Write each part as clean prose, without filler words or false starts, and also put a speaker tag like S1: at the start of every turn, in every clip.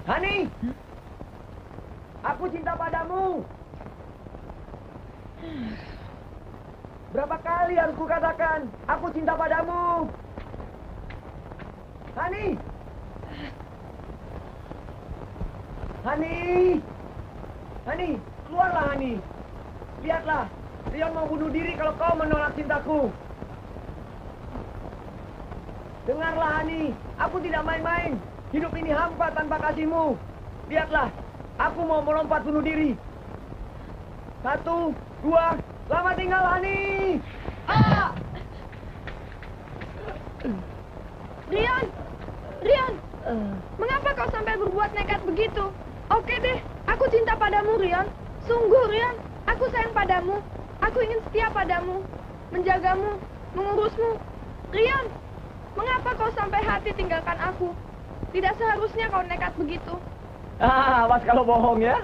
S1: Hani, aku cinta padamu. Berapa kali harus kukatakan, aku cinta padamu. Hani, Hani, Hani, keluarlah Hani. Lihatlah, dia mau bunuh diri kalau kau menolak cintaku. Dengarlah Hani, aku tidak main-main. Hidup ini hampa tanpa kasihmu. Lihatlah, aku mau melompat bunuh diri. 1, 2, selamat tinggal Hani. Ah!
S2: Rian, Rian, mengapa kau sampai berbuat nekat begitu? Oke deh, aku cinta padamu Rian. Sungguh Rian, aku sayang padamu. Aku ingin setia padamu, menjagamu, mengurusmu. Rian, mengapa kau sampai hati tinggalkan aku? Tidak seharusnya kau nekat begitu.
S1: Awas kalau bohong ya.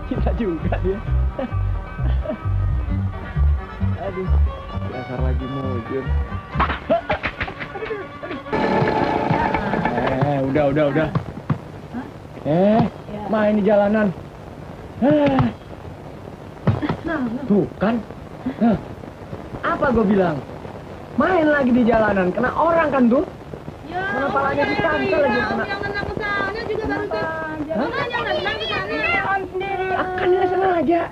S1: Cinta juga dia. Aduh, dasar lagi mujur. Udah. Main di jalanan. Tuh kan. Apa gue bilang? Main lagi di jalanan, kena orang kan tuh?
S2: Ya,
S1: kena palanya dikantel lagi kena.
S2: Yang nendang ke sana juga barusan. Jangan nendang ke sana. Om sendiri.
S1: Akan nggak sengaja.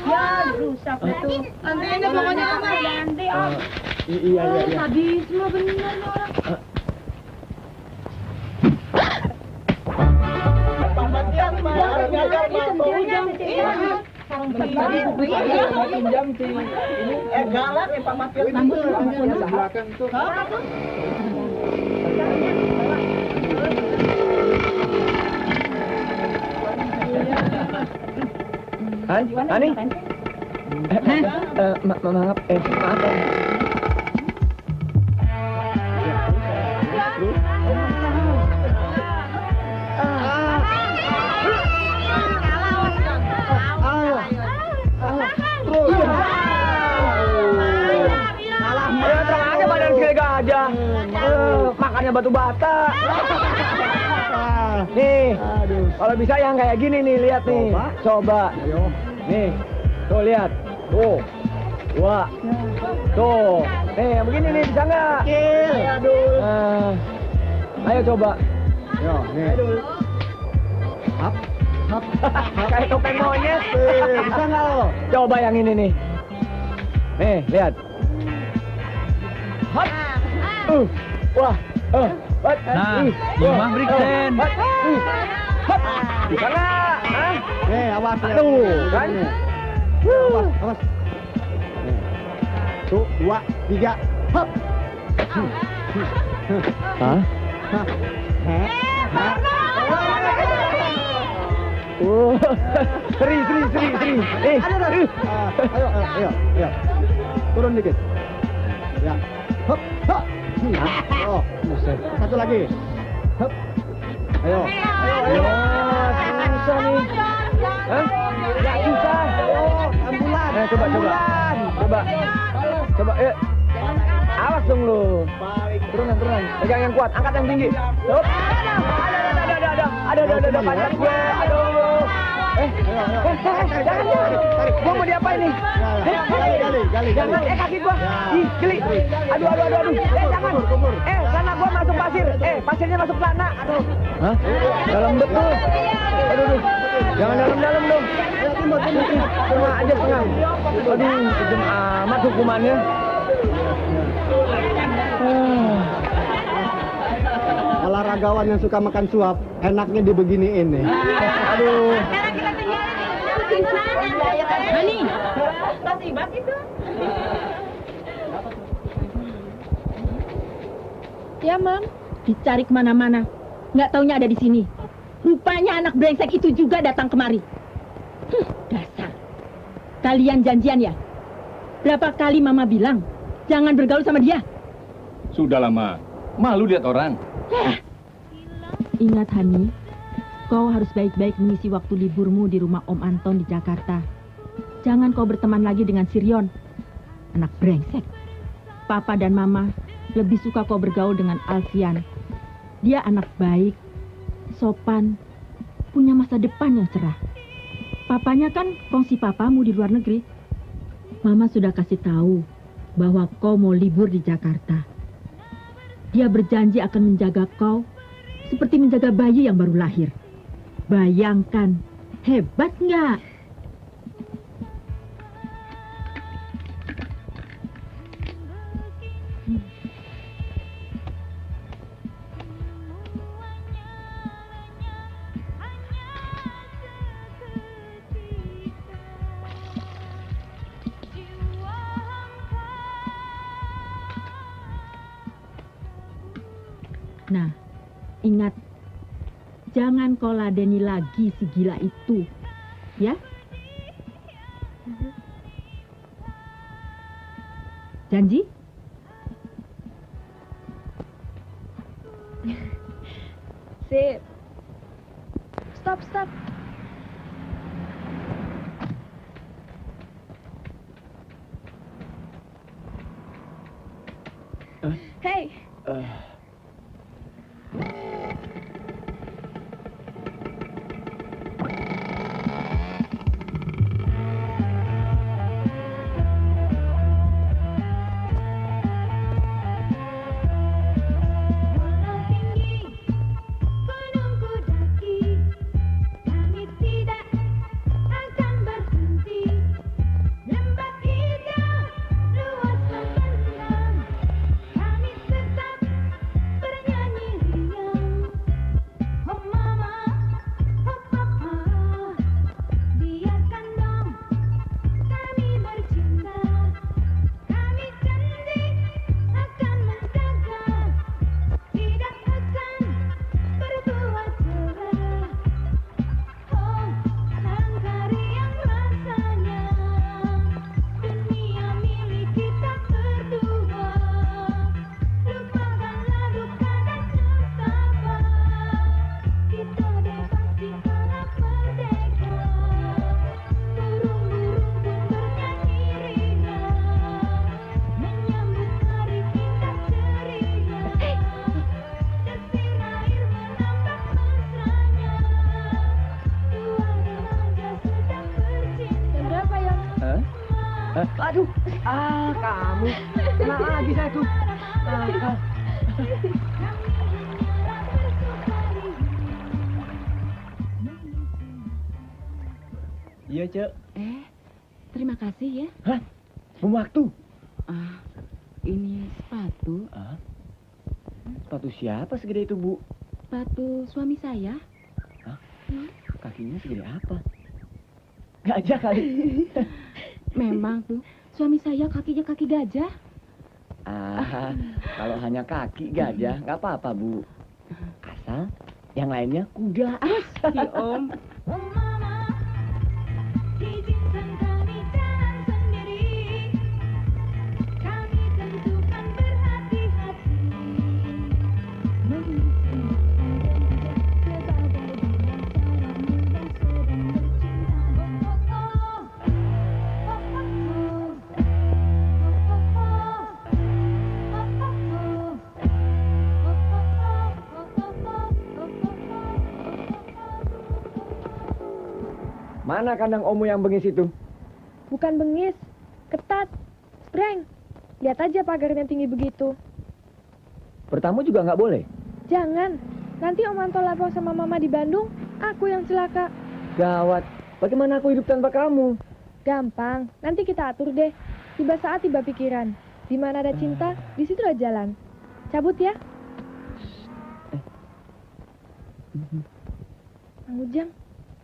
S2: Ya, rusak itu. Antena pokoknya Om. Nanti Om.
S1: Iya.
S2: Sadisme benar orang.
S1: Pinjam sih. Ini galak ya Pak Mafia. Belakang tuh. Hani? Maaf. Aja. Makannya batu bata. Nih, kalau bisa yang kayak gini nih, lihat nih. Coba. Nih, tuh lihat. Tuh. Wah. Tuh. Nih, yang begini nih, bisa nggak? Ayo coba.
S3: Yo, nih. Hap.
S1: Kayak topeng monyet.
S3: Bisa nggak lo?
S1: Coba yang ini nih. Nih, lihat. Hap. Wah.
S4: Nah, Yuma Brixen.
S1: Bisa nggak?
S3: Awas.
S1: Tuh, kan?
S3: Awas. Tuh, 2, 3. Hop.
S1: Hah? Seri.
S3: Ayo. Turun dikit. Ya. Hop. Oh, satu lagi. Hop. Ayo.
S1: Susah nih. Hah? Nggak susah.
S3: Ambulan.
S1: Coba, awas dong lu. Turunan. Pegang yang kuat, angkat yang tinggi. Hop. Ada panjang gue. Aduh. Jangan. Gua mau diapain nih?
S3: Gali.
S1: Jangan, kaki gua. Ih, geli. Aduh. Jangan. Sana gua masuk pasir. Pasirnya masuk tanah. Aduh. Hah? Dalam betul. Aduh. Jangan dalam dong. Tengah aja. Aduh, kejam amat hukumannya.
S3: Olahragawan yang suka makan suap, enaknya dibeginiin nih.
S1: Aduh.
S2: Hani, kasibat itu. Ya, Mam. Dicari kemana-mana. Nggak taunya ada di sini. Rupanya anak brengsek itu juga datang kemari. Dasar. Kalian janjian ya? Berapa kali Mama bilang, jangan bergaul sama dia.
S4: Sudah lama. Malu lihat orang.
S2: Ingat, Hani. Kau harus baik-baik mengisi waktu liburmu di rumah Om Anton di Jakarta.
S5: Jangan kau berteman lagi dengan Sirion. Anak brengsek. Papa dan Mama lebih suka kau bergaul dengan Alfian. Dia anak baik, sopan, punya masa depan yang cerah. Papanya kan kongsi papamu di luar negeri. Mama sudah kasih tahu bahwa kau mau libur di Jakarta. Dia berjanji akan menjaga kau seperti menjaga bayi yang baru lahir. Bayangkan, hebat nggak? Nah, ingat, jangan kau ladeni lagi si gila itu, ya? Janji?
S2: Sip. Stop. Hey.
S1: Aduh, kamu. Kena lagi saya tuh.
S6: Iya, Cek.
S5: Terima kasih ya.
S1: Hah? Bom waktu?
S5: Ini sepatu.
S1: Sepatu siapa segede itu, Bu?
S5: Sepatu suami saya.
S1: Hah? Kakinya segede apa? Gajah kali.
S5: Memang tuh, suami saya kakinya kaki gajah.
S1: Kalau hanya kaki gajah, nggak apa-apa, Bu. Asal yang lainnya kuda.
S5: Si Om.
S1: Mana kandang Omu yang bengis itu?
S2: Bukan bengis, ketat, spreng. Lihat aja pagarnya tinggi begitu.
S1: Bertamu juga nggak boleh?
S2: Jangan, nanti Om Anto lapor sama Mama di Bandung, aku yang celaka.
S1: Gawat, bagaimana aku hidup tanpa kamu?
S2: Gampang, nanti kita atur deh. Tiba saat tiba pikiran. Di mana ada cinta, di situ ada jalan. Cabut ya. Mang Ujang.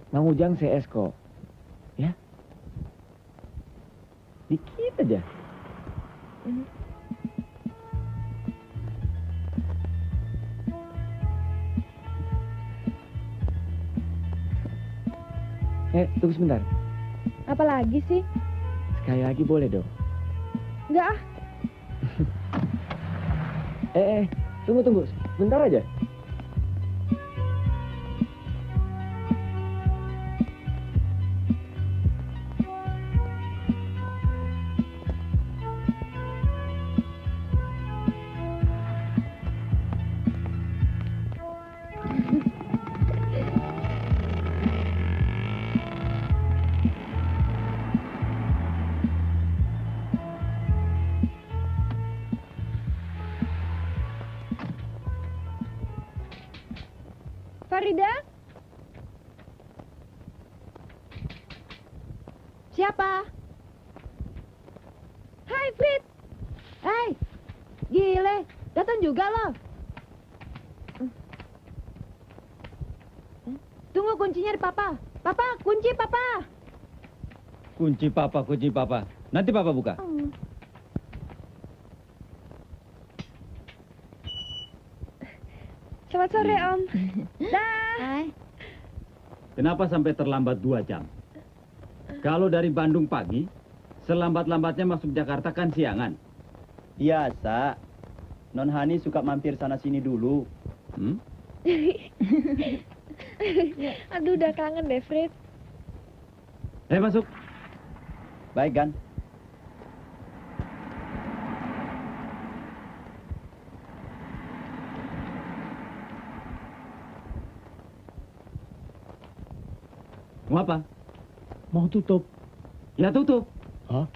S1: Mang Ujang CS kok. Ya? Dikit aja. Tunggu sebentar.
S2: Apa lagi sih?
S1: Sekali lagi boleh dong?
S2: Enggak ah.
S1: Tunggu. Bentar aja.
S2: Farida?
S5: Siapa?
S2: Hai, Frit.
S5: Hei, gile, datang juga loh. Tunggu kuncinya di papa. Papa, kunci papa.
S4: Kunci papa. Nanti papa buka.
S2: Selamat sore, Om. Dah.
S5: Hai.
S4: Kenapa sampai terlambat 2 jam? Kalau dari Bandung pagi, selambat-lambatnya masuk Jakarta kan siangan.
S6: Biasa. Non Hani suka mampir sana-sini dulu.
S2: Aduh, udah kangen deh, Frit.
S4: Masuk.
S6: Baik, Gan.
S4: Mau apa?
S3: Mau tutup.
S4: Ya tutup.
S3: Hah?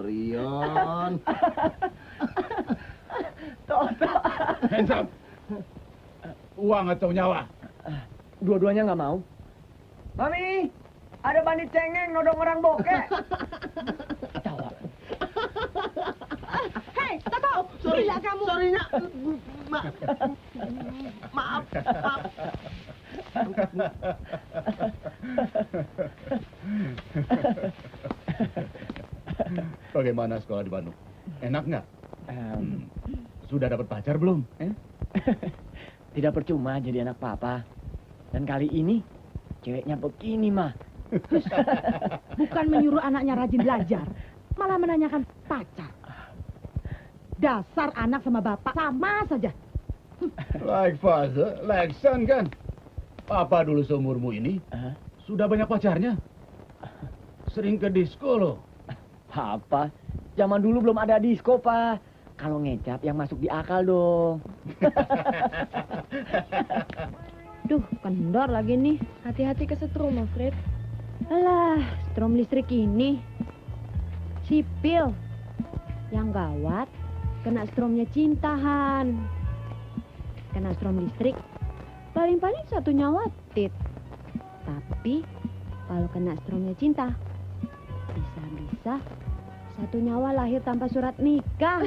S7: Rion.
S4: Hands up. Uang atau nyawa?
S1: Dua-duanya nggak mau. Mami, ada bandit cengeng nodong orang bokeh.
S5: Hei, Toto, gila kamu.
S7: Sorry-nya. Maaf.
S4: Bagaimana sekolah di Bandung? Enak nggak? Sudah dapat pacar belum?
S1: Tidak percuma jadi anak papa. Dan kali ini ceweknya begini mah.
S5: Bukan menyuruh anaknya rajin belajar, malah menanyakan pacar. Dasar anak sama bapak sama saja.
S4: Like father, like son kan? Papa dulu seumurmu ini sudah banyak pacarnya. Sering ke disco loh.
S1: Apa? Zaman dulu belum ada disco, Pak. Kalau ngecap yang masuk di akal dong.
S5: Duh, kendor lagi nih.
S2: Hati-hati kesetrum, Frit.
S5: Alah, strom listrik ini. Sipil. Yang gawat, kena stromnya cintahan. Kena strom listrik, paling-paling 1 nyawa tit. Tapi, kalau kena stromnya cinta, bisa-bisa 1 nyawa lahir tanpa surat nikah.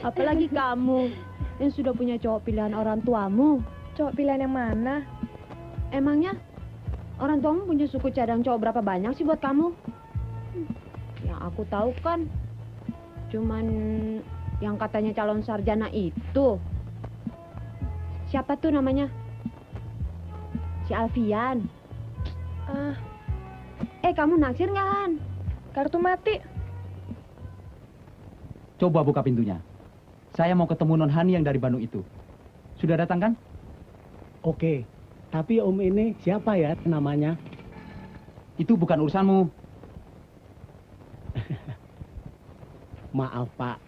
S5: Apalagi kamu yang sudah punya cowok pilihan orang tuamu.
S2: Cowok pilihan yang mana?
S5: Emangnya orang tuamu punya suku cadang cowok berapa banyak sih buat kamu? Yang aku tahu kan cuman yang katanya calon sarjana itu. Siapa tuh namanya? Si Alfian. Kamu naksir nggak, Han?
S2: Kartu mati.
S6: Coba buka pintunya. Saya mau ketemu Non Hani yang dari Bandung itu. Sudah datang kan?
S3: Oke, tapi om ini siapa ya namanya?
S6: Itu bukan urusanmu.
S3: Maaf Pak,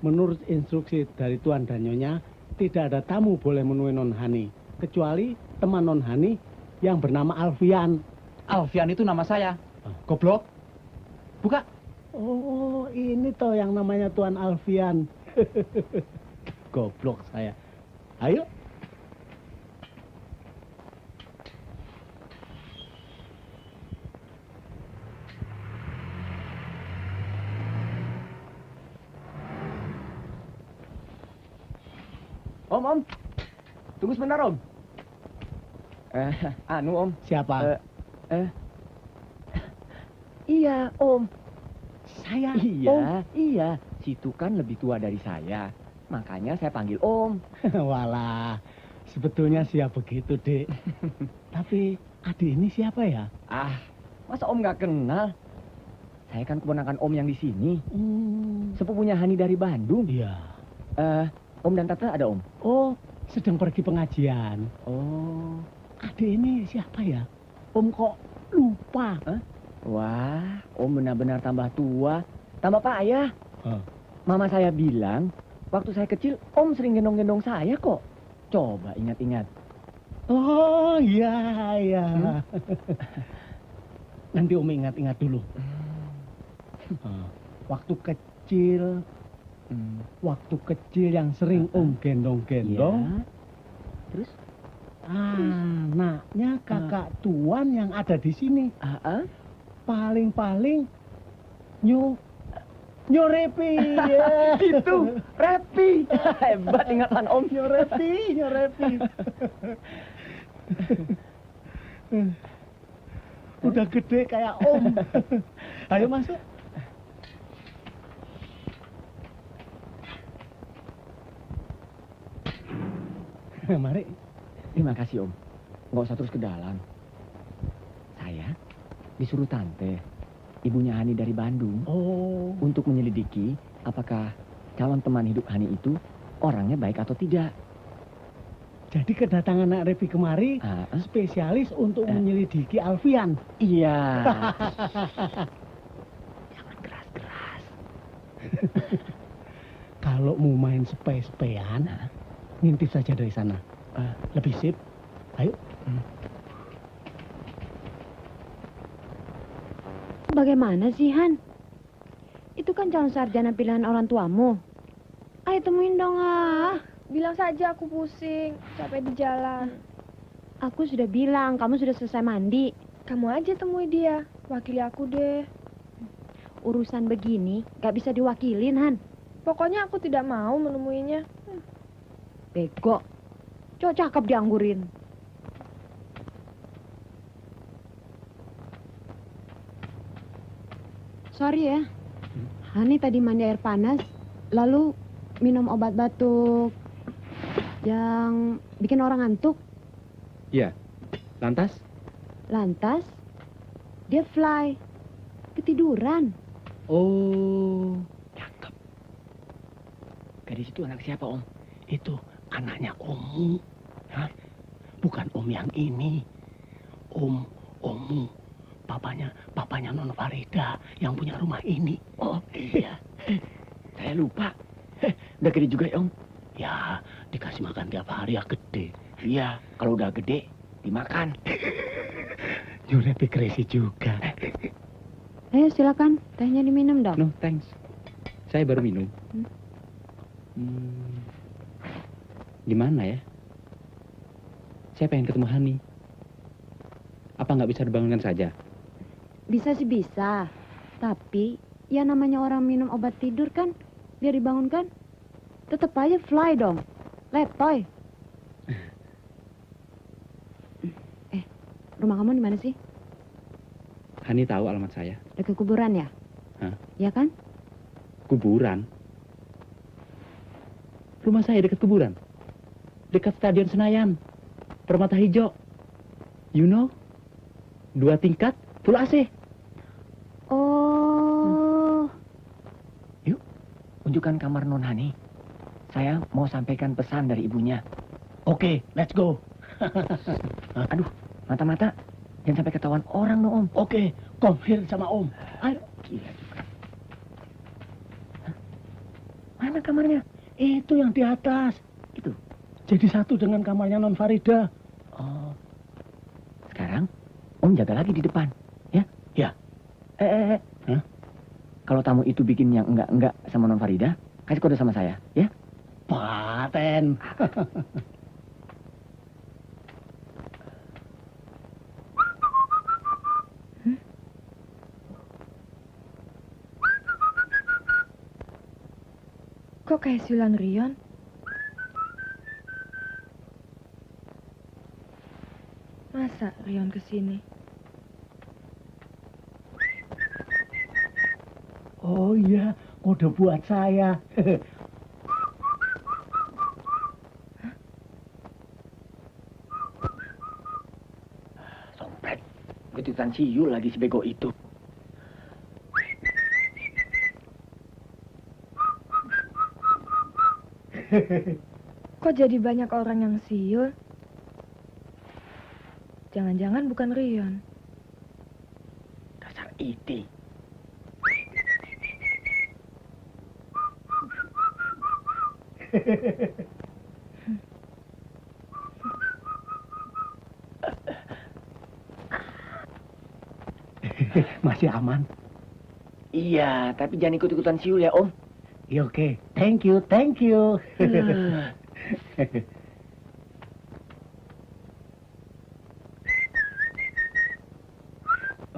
S3: menurut instruksi dari Tuan dan Nyonya, tidak ada tamu boleh menemui Non Hani, kecuali teman Non Hani yang bernama Alfian.
S6: Alfian itu nama saya. Goblok. Buka.
S3: Oh, ini toh yang namanya Tuan Alfian. Goblok saya. Ayo.
S1: Om. Tunggu sebentar, Om. Om.
S3: Siapa?
S1: Iya, Om.
S3: Saya
S1: Iya,
S3: Om.
S1: iya. Situ kan lebih tua dari saya. Makanya saya panggil Om.
S3: Walah, sebetulnya siapa begitu, Dek. Tapi adik ini siapa ya?
S1: Ah, masa Om nggak kenal? Saya kan keponakan Om yang di sini. Sepupunya Hani dari Bandung.
S3: Iya.
S1: Om dan Tante ada, Om?
S3: Oh, sedang pergi pengajian.
S1: Oh.
S3: Adik ini siapa ya? Om kok lupa?
S1: Wah, Om benar-benar tambah tua. Tambah payah. Mama saya bilang, waktu saya kecil, Om sering gendong-gendong saya kok. Coba ingat-ingat.
S3: Oh, iya, iya. Nanti Om ingat-ingat dulu. Waktu kecil, yang sering Om gendong-gendong.
S1: Ya. Terus?
S3: Anaknya kakak Tuan yang ada di sini. Paling-paling Repi. Ya.
S1: Gitu, Repi. Hebat ingatan Om.
S3: Repi. Udah gede kayak Om. Ayo masuk. Mari.
S1: Terima kasih, Om. Nggak usah terus ke dalam. Saya disuruh Tante, ibunya Hani dari Bandung, untuk menyelidiki apakah calon teman hidup Hani itu orangnya baik atau tidak.
S3: Jadi kedatangan Nak Repi kemari spesialis untuk menyelidiki Alfian.
S1: Iya. Jangan keras-keras.
S3: Kalau mau main sepei-sepean, ngintip saja dari sana. Lebih sip. Ayo.
S8: Bagaimana sih, Han? Itu kan calon sarjana pilihan orang tuamu. Ayo temuin dong,
S2: Bilang saja aku pusing, capek di jalan.
S8: Aku sudah bilang, kamu sudah selesai mandi.
S2: Kamu aja temui dia, wakili aku deh.
S8: Urusan begini gak bisa diwakilin, Han.
S2: Pokoknya aku tidak mau menemuinya.
S8: Bego. Cowok cakep dianggurin. Sorry ya. Hani tadi mandi air panas, lalu minum obat batuk yang bikin orang ngantuk.
S6: Iya. Lantas?
S8: Lantas, dia fly. Ketiduran.
S3: Oh.
S1: Cakep. Gadis itu anak siapa, Om?
S3: Itu anaknya Ommu. Hah? Bukan Om yang ini. Ommu. Papanya Non Farida yang punya rumah ini.
S1: Oh, iya. Saya lupa. Udah gede juga ya, Om?
S3: Ya, dikasih makan tiap hari ya gede.
S1: Iya, kalau udah gede, dimakan.
S3: Repi crazy juga.
S8: Ayo silakan, tehnya diminum dong.
S6: No, thanks. Saya baru minum. Di mana ya? Saya pengen ketemu Hani. Apa nggak bisa dibangunkan saja?
S8: Bisa sih bisa. Tapi, ya namanya orang minum obat tidur kan, biar dibangunkan. Tetep aja fly dong. Letoy. Rumah kamu di mana sih?
S6: Hani tahu alamat saya.
S8: Dekat kuburan ya?
S6: Hah?
S8: Ya kan?
S6: Kuburan? Rumah saya dekat kuburan. Dekat Stadion Senayan. Permata Hijau. You know? 2 tingkat, full AC.
S8: Oh.
S1: Yuk, tunjukkan kamar Non Hani. Saya mau sampaikan pesan dari ibunya.
S3: Oke, let's go.
S1: Aduh, mata-mata. Jangan sampai ketahuan orang dong, Om.
S3: Oke, come here sama Om. Ayo.
S1: Gila juga. Hah? Mana kamarnya?
S3: Itu yang di atas.
S1: Itu.
S3: Jadi satu dengan kamarnya Non Farida.
S1: Oh. Sekarang, Om jaga lagi di depan. Ya?
S3: Ya.
S1: Hah? Kalau tamu itu bikin yang enggak sama Non Farida, kasih kode sama saya, ya?
S3: Paten.
S2: Kok kayak siulan Rion? Masa Rion kesini?
S3: Oh iya, kode buat saya. Sompret, kejutan siul lagi si bego itu.
S2: Kok jadi banyak orang yang siul? Jangan-jangan bukan Rion.
S3: Dasar ide. Masih aman? Iya, tapi jangan ikut-ikutan siul ya, Om. Ya oke. Thank you, thank you.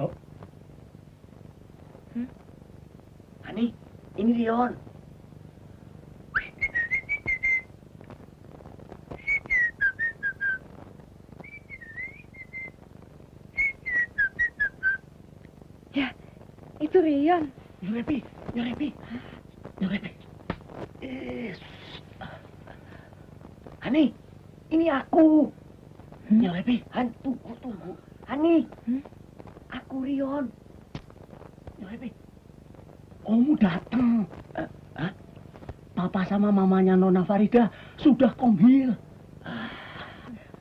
S3: Oh. Hani, ini Rion.
S2: Ya, itu Rion.
S3: Nyorepi. Hani, ini aku. Nyorepi, Han, tunggu. Hani, aku Rion. Nyorepi, Om datang. Papa sama mamanya Nona Farida sudah komhil.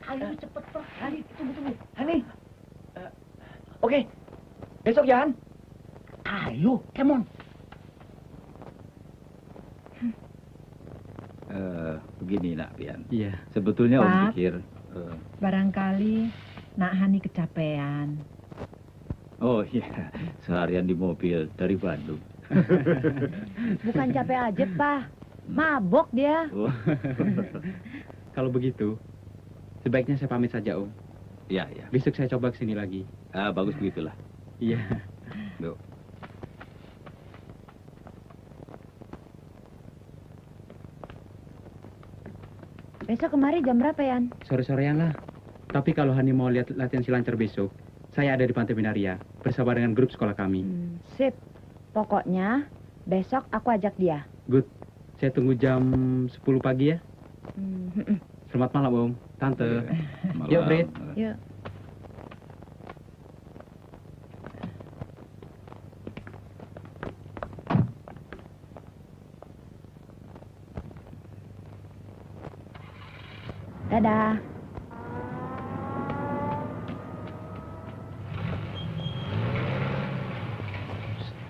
S3: Ayo cepet, Hani, tunggu. Hani, oke, besok ya, Han. Ayo, come on.
S4: Begini nak Pian.
S6: Iya.
S4: Sebetulnya Om
S5: Pak.
S4: pikir.
S5: Barangkali Nak Hani kecapean.
S4: Oh iya, seharian di mobil dari Bandung.
S8: Bukan capek aja, Pak. Mabok dia.
S4: Oh.
S6: Kalau begitu, sebaiknya saya pamit saja, Om.
S4: Ya.
S6: Besok saya coba kesini lagi.
S4: Bagus begitulah.
S6: Iya.
S4: Yuk.
S8: Besok kemari jam berapa, Yan?
S6: Sore-sorean lah. Tapi kalau Hani mau lihat latihan silancar besok, saya ada di Pantai Binaria bersama dengan grup sekolah kami.
S8: Sip. Pokoknya besok aku ajak dia.
S6: Good. Saya tunggu jam 10 pagi ya.
S8: Hmm.
S6: Selamat malam, Om. Tante.
S4: Malam.
S6: Yuk, Fred.
S8: Yuk. Dadah.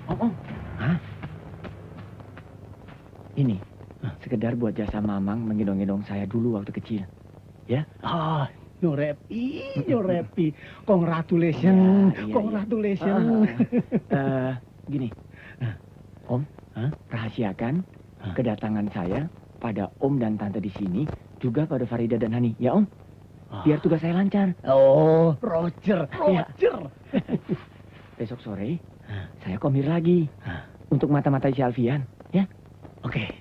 S3: Om. Hah? Ini, sekedar buat jasa Mamang menggendong-gendong saya dulu waktu kecil. Ya? Nyorepi. Congratulations.
S6: Iya.
S3: Congratulations. Gini, Om, rahasiakan kedatangan saya pada Om dan Tante di sini, juga pada Farida dan Hani. Ya, Om? Biar tugas saya lancar. Oh, Roger. Besok sore, saya komir lagi. Untuk mata-matai si Alfian. Ya? Oke.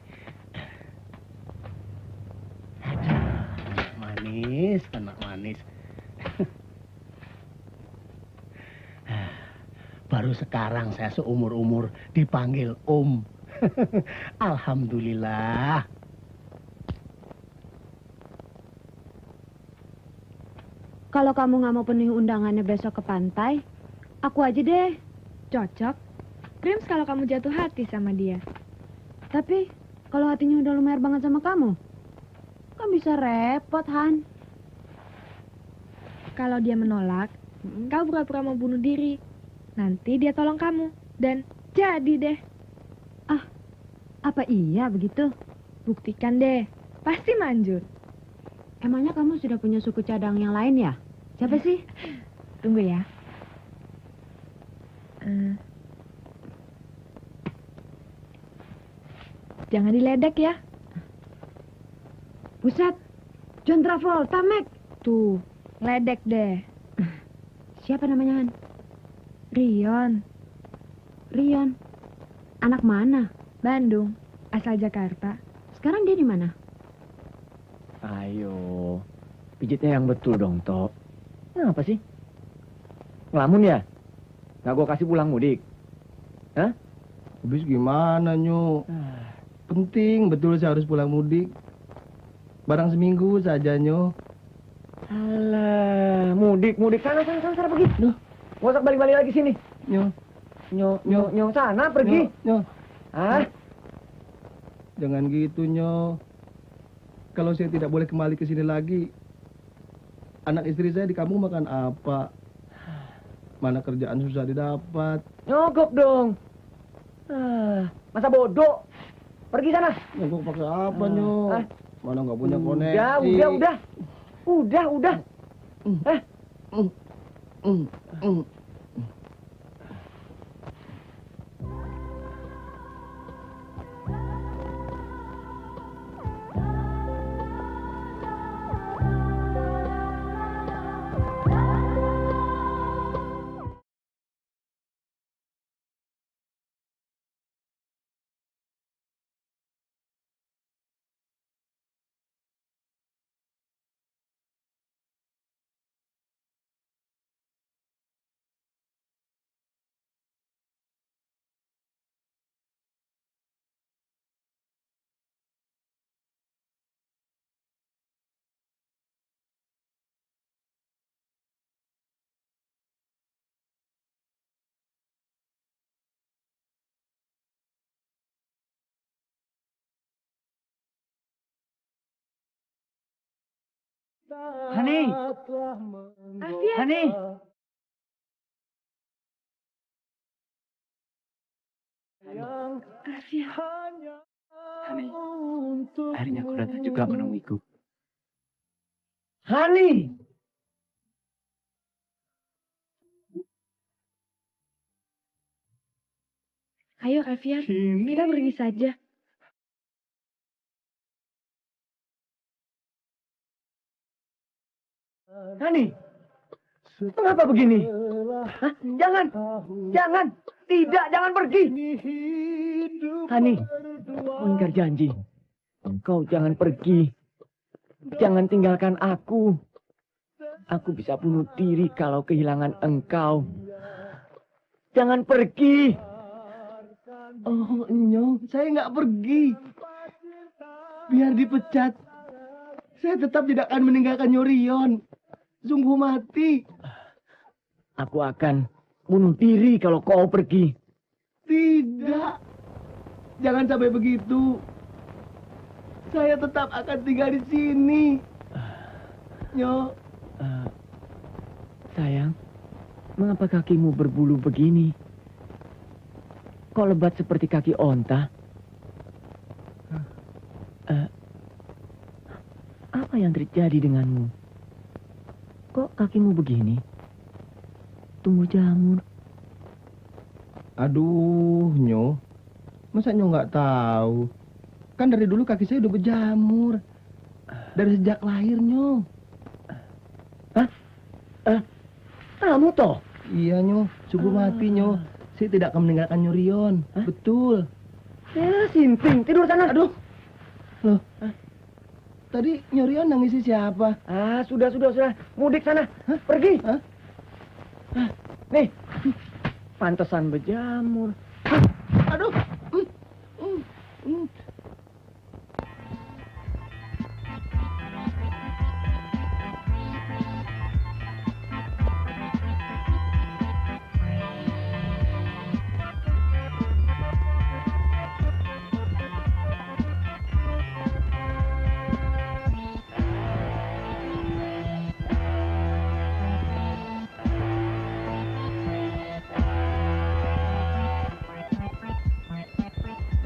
S3: Manis, anak manis. Baru sekarang saya seumur-umur dipanggil Om. Alhamdulillah.
S8: Kalau kamu nggak mau penuhi undangannya besok ke pantai, aku aja deh.
S2: Cocok. Grims kalau kamu jatuh hati sama dia.
S8: Tapi kalau hatinya udah lumer banget sama kamu, kan bisa repot, Han.
S2: Kalau dia menolak, kau pura-pura mau bunuh diri. Nanti dia tolong kamu. Dan jadi deh.
S8: Apa iya begitu?
S2: Buktikan deh. Pasti manjur.
S8: Emangnya kamu sudah punya suku cadang yang lain ya? Siapa sih?
S2: Tunggu ya. Jangan diledek ya.
S8: Buset, John Travolta, Mac.
S2: Tuh, ledek deh.
S8: Siapa namanya, Han?
S2: Rion,
S8: Anak mana?
S2: Bandung, asal Jakarta.
S8: Sekarang dia di mana?
S3: Ayo, pijitnya yang betul dong, Tok. Kenapa sih? Ngelamun ya? Nggak gua kasih pulang mudik? Hah?
S7: Habis gimana, Nyo? Penting betul saya harus pulang mudik. Barang seminggu saja, Nyo.
S3: Alah, mudik. Sana pergi. Duh, nggak usah balik-balik lagi sini.
S7: Nyo.
S3: Sana pergi.
S7: Nyo.
S3: Ah,
S7: Jangan gitu, Nyo. Kalau saya tidak boleh kembali ke sini lagi, anak istri saya di kampung makan apa? Mana kerjaan susah didapat.
S3: nyogok dong. Masa bodoh. Pergi sana.
S7: Nyogok pakai apa, Nyo?
S3: Ah.
S7: Mana nggak punya koneksi.
S3: Udah.
S6: Hani. Hani. Hani, akhirnya kau datang juga menemuiku.
S3: Hani.
S2: Ayo, Alfian. Kita pergi saja.
S3: Hani, mengapa begini? Hah? Jangan. Tidak, jangan pergi. Hani, ingkar janji. Kau jangan pergi. Jangan tinggalkan aku. Aku bisa bunuh diri kalau kehilangan engkau. Jangan pergi.
S7: Oh, Nyo, saya nggak pergi. Biar dipecat, saya tetap tidak akan meninggalkan Nyorion. Sungguh mati.
S3: Aku akan bunuh diri kalau kau pergi.
S7: Tidak. Jangan sampai begitu. Saya tetap akan tinggal di sini. Nyo.
S3: Sayang, mengapa kakimu berbulu begini? Kok lebat seperti kaki onta? Apa yang terjadi denganmu? Kok kakimu begini? Tumbuh jamur.
S7: Aduh, Nyo. Masa Nyo nggak tahu? Kan dari dulu kaki saya udah berjamur. Dari sejak lahir, Nyo.
S3: Hah? Kamu toh?
S7: Iya, Nyo. Sungguh mati, Nyo. Saya tidak akan meninggalkan Nyorion. Betul.
S3: Ya, Sinting. Tidur sana.
S7: Aduh. Loh. Tadi Nyorion nangisi siapa?
S3: Sudah. Mudik sana. Pergi. Nih. Pantesan berjamur.
S7: Aduh.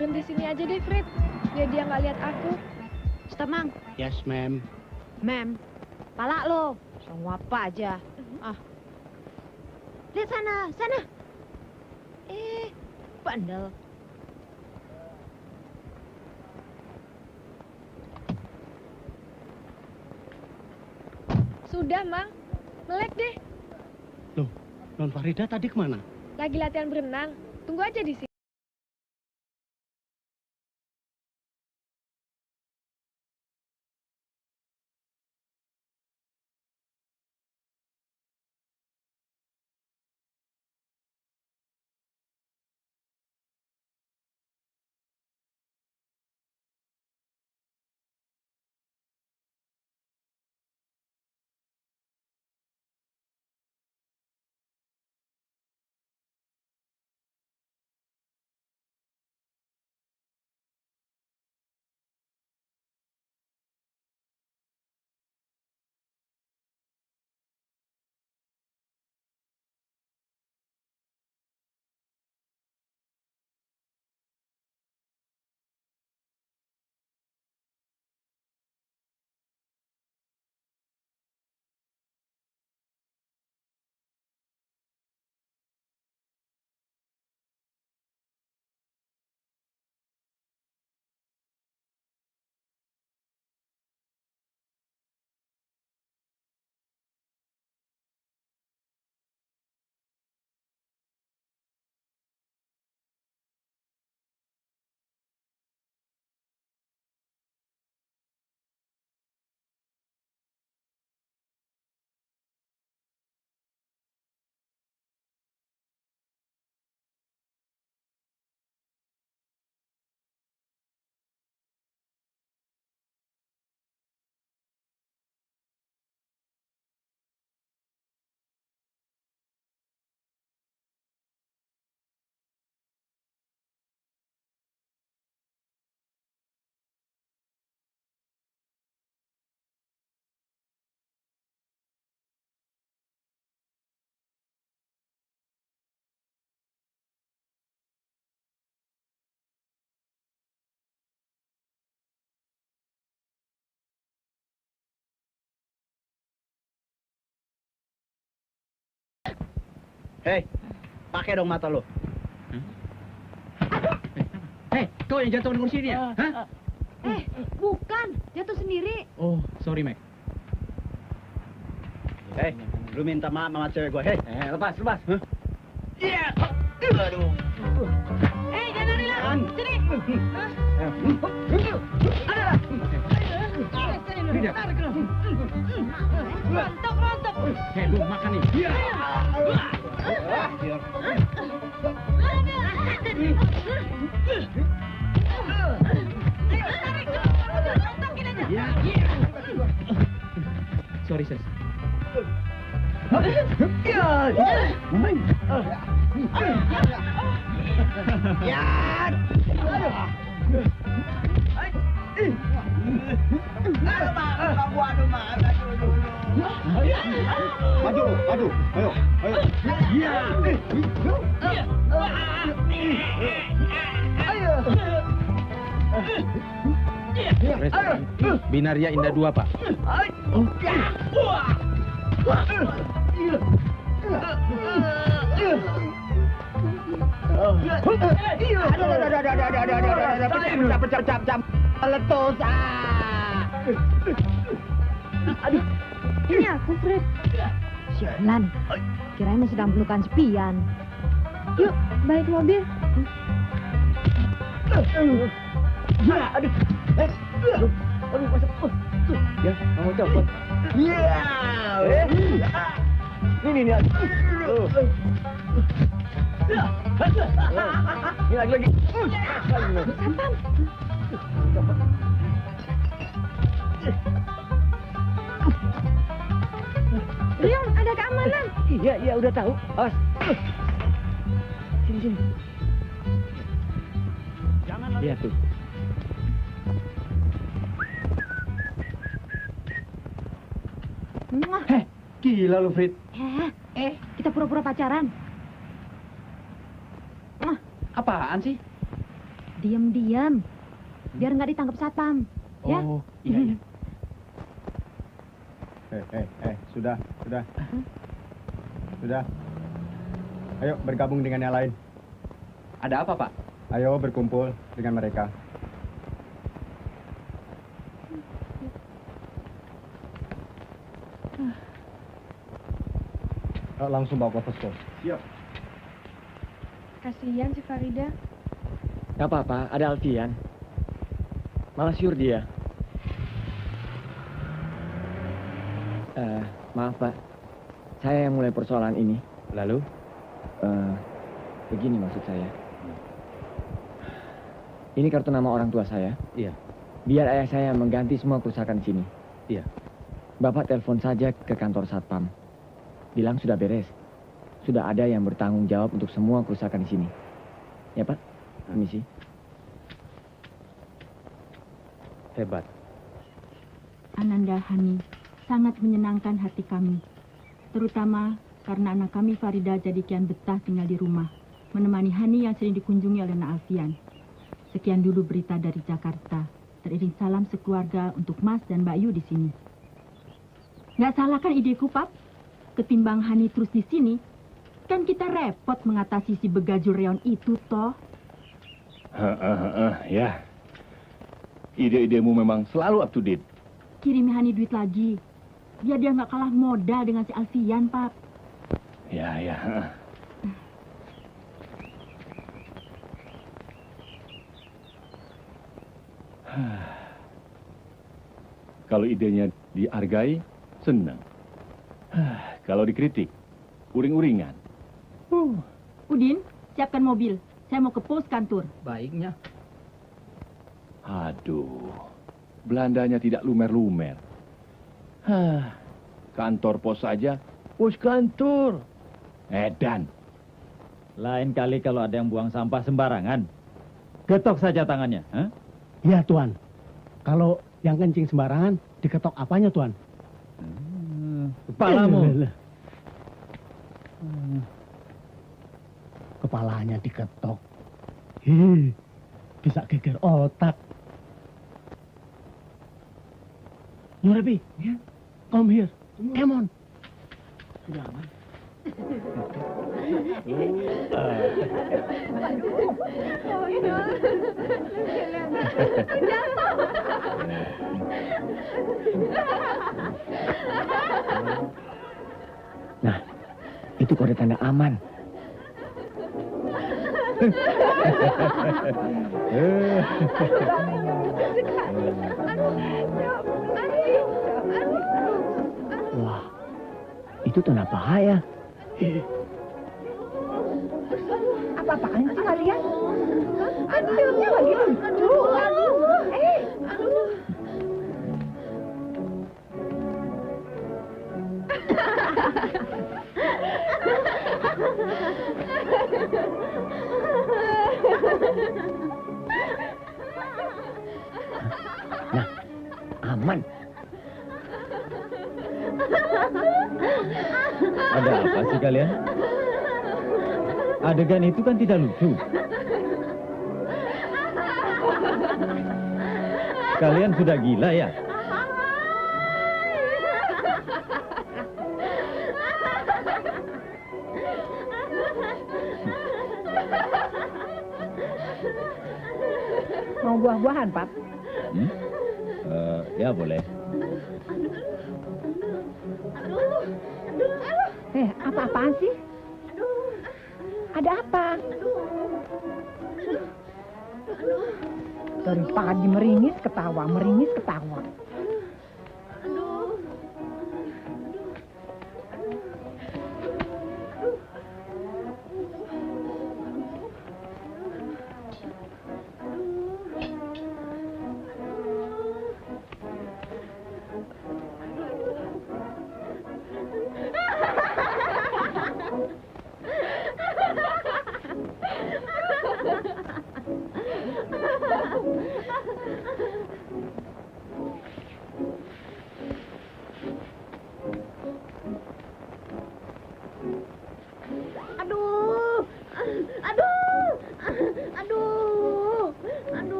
S2: Berhenti sini aja deh, Fred. Biar dia nggak lihat aku.
S8: Stop, Mang.
S6: Yes, ma'am.
S8: Mem, pala lo. Sama apa aja. Lihat sana. Bandel.
S2: Sudah, Mang. Melek deh.
S6: Loh, Non Farida tadi kemana?
S2: Lagi latihan berenang. Tunggu aja di sini.
S6: Hei, pakai dong mata lo. Hei, kau yang jatuh di kursi ini ya? Hah?
S8: Bukan. Jatuh sendiri.
S6: Oh, sorry, Mac. Hei, lu minta maaf sama cewek gue. Hei, lepas. Iya. Aduh.
S2: Jangan lari lah. Sini. Rontok.
S6: Hei, lu makan nih. Iya. Sorry, Ses.
S4: Maju, ayo.
S6: Binaria Indah 2, Pak.
S8: Aduh, ini aku, Fred. Sialan. Kirain sedang pelukan sepian. Yuk, balik ke mobil.
S3: Ya, mau copot. Ini. Ini lagi.
S8: Sapam.
S2: Rion, ada keamanan.
S3: Iya, udah tahu. Awas. Sini. Lihat tuh.
S8: Heh,
S6: Gila lu, Frit.
S8: kita pura-pura pacaran.
S6: Apaan sih?
S8: Diam-diam. Biar nggak ditangkap satpam. Ya?
S6: Oh, iya.
S7: Sudah. Ayo bergabung dengan yang lain.
S6: Ada apa, Pak?
S7: Ayo berkumpul dengan mereka. Langsung bawa ke posko.
S4: Siap.
S2: Kasihan si Farida.
S3: Gak apa-apa, ada Alfian. Malah syur dia. Maaf, Pak. Saya yang mulai persoalan ini.
S6: Lalu?
S3: Begini maksud saya. Ini kartu nama orang tua saya.
S6: Iya.
S3: Biar ayah saya mengganti semua kerusakan di sini.
S6: Iya.
S3: Bapak telepon saja ke kantor satpam. Bilang sudah beres. Sudah ada yang bertanggung jawab untuk semua kerusakan di sini. Ya, Pak? Permisi.
S6: Hebat.
S5: Ananda Hani, sangat menyenangkan hati kami. Terutama karena anak kami Farida jadi kian betah tinggal di rumah. Menemani Hani yang sering dikunjungi oleh Nak Alfian. Sekian dulu berita dari Jakarta. Teriring salam sekeluarga untuk Mas dan Mbak Yu di sini. Nggak salah kan ideku, Pap? Ketimbang Hani terus di sini, kan kita repot mengatasi si begajul Reon itu, toh.
S4: Ya. Ide-idemu memang selalu up to date.
S5: Kirim Hani duit lagi. Biar dia nggak kalah modal dengan si Alfian, Pap.
S4: Ya. Kalau idenya dihargai, senang. Kalau dikritik, uring-uringan.
S5: Udin, siapkan mobil. Saya mau ke pos kantor.
S6: Baiknya.
S4: Aduh, Belandanya tidak lumer-lumer. Kantor pos saja.
S6: Pos kantor.
S4: Edan.
S9: Lain kali kalau ada yang buang sampah sembarangan, ketok saja tangannya.
S7: Iya, Tuan. Kalau yang kencing sembarangan, diketok apanya, Tuan?
S9: Kepalamu.
S7: Kepalanya diketok. Bisa geger otak. Nurabi, come here. Come on.
S3: Sudah aman. Nah, itu kode tanda aman. Wah, itu tanda bahaya.
S1: Apa-apaan sih kalian? Kan filmnya lagi lucu.
S3: Nah, aman.
S9: Ada apa sih kalian? Adegan itu kan tidak lucu. Kalian sudah gila ya?
S1: Mau buah-buahan, Pap?
S9: Ya boleh.
S1: Apa-apaan sih? Ada apa? Dari pagi meringis ketawa.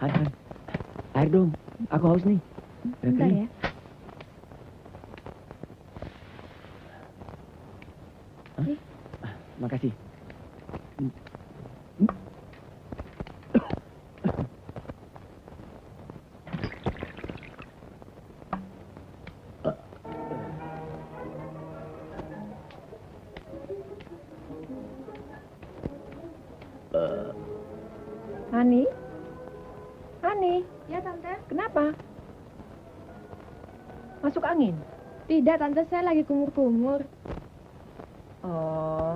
S3: Han, air dong. Aku haus nih.
S2: Bentar ya.
S3: Makasih.
S1: Hani,
S2: Ya, Tante.
S1: kenapa? Masuk angin?
S2: Tidak, Tante. Saya lagi kumur-kumur.
S1: Oh.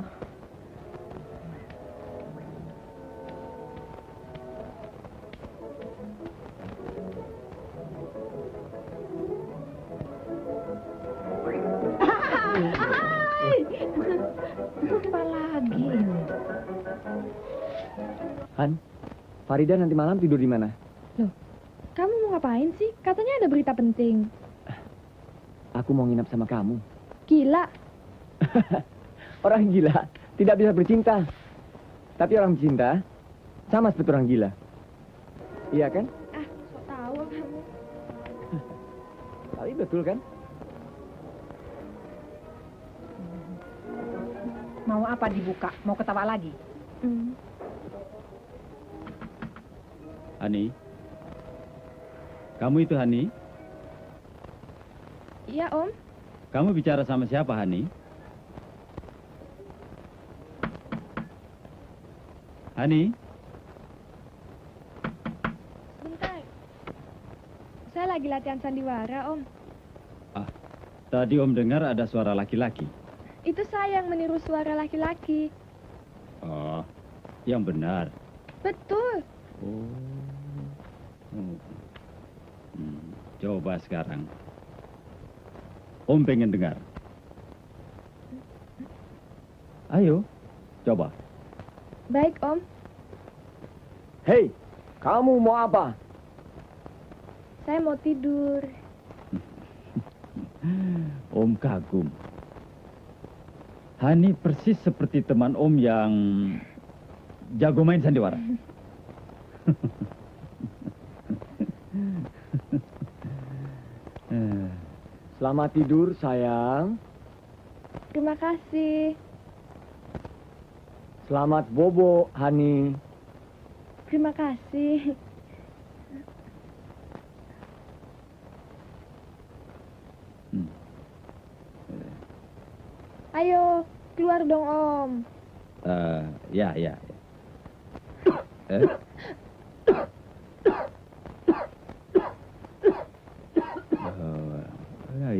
S1: Apa lagi ini?
S3: Han, Farida nanti malam tidur di mana?
S2: Loh, kamu mau ngapain sih? Katanya ada berita penting.
S3: Aku mau nginap sama kamu.
S2: Gila.
S3: Orang gila tidak bisa bercinta. Tapi orang cinta sama seperti orang gila. Iya kan?
S2: Sok tahu kamu.
S3: Tapi betul kan?
S1: Mau apa dibuka? Mau ketawa lagi?
S9: Hani? Kamu itu Hani?
S2: Iya, Om.
S9: Kamu bicara sama siapa, Hani? Hani?
S2: Bentar. Saya lagi latihan sandiwara, Om.
S9: Tadi Om dengar ada suara laki-laki.
S2: Itu saya yang meniru suara laki-laki.
S9: Oh, yang benar.
S2: Betul.
S9: Coba sekarang. Om pengen dengar. Ayo, coba.
S2: Baik, Om.
S3: Hei, kamu mau apa?
S2: Saya mau tidur.
S9: Om kagum. Hani persis seperti teman Om yang jago main sandiwara.
S3: Selamat tidur, sayang.
S2: Terima kasih.
S3: Selamat bobo, Hani.
S2: Terima kasih. Ayo, keluar dong, Om.
S9: Ya.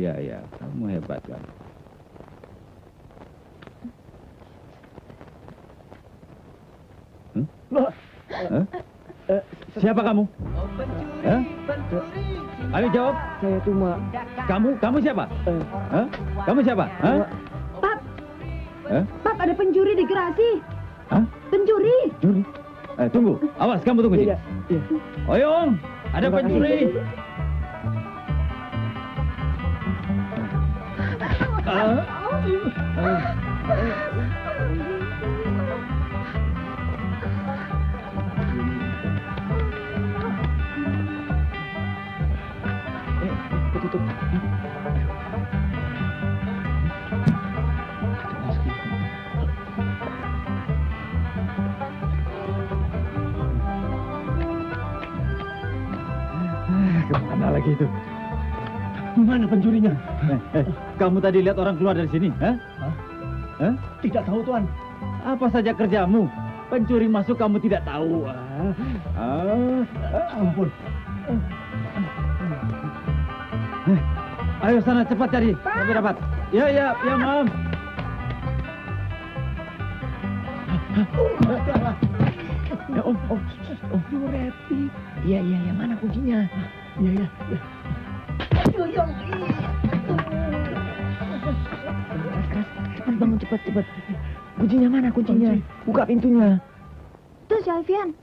S9: Ya, kamu hebat kan. Siapa kamu? Ayo jawab.
S3: Saya cuma...
S9: Kamu siapa? Kamu siapa?
S8: Pap, Pap ada pencuri di garasi.
S9: Hah?
S8: Pencuri.
S9: Pencuri? Tunggu. Awas, kamu tunggu sini.
S3: Iya.
S9: Ayo, Om. Ada
S3: Terima
S9: pencuri.
S3: Tutup.
S9: Kemana lagi itu?
S3: Mana pencurinya?
S9: Kamu tadi lihat orang keluar dari sini? Hah?
S3: Tidak tahu, Tuan.
S9: Apa saja kerjamu? Pencuri masuk kamu tidak tahu.
S3: Ampun.
S9: Ayo sana cepat cari. Sampai dapat. Ya, Mam.
S3: Ya, Om. Repi. Iya, mana kuncinya? Iya. Cepat bangun, cepat. Kuncinya mana, kuncinya? Buka pintunya.
S8: Tuh si Alfian,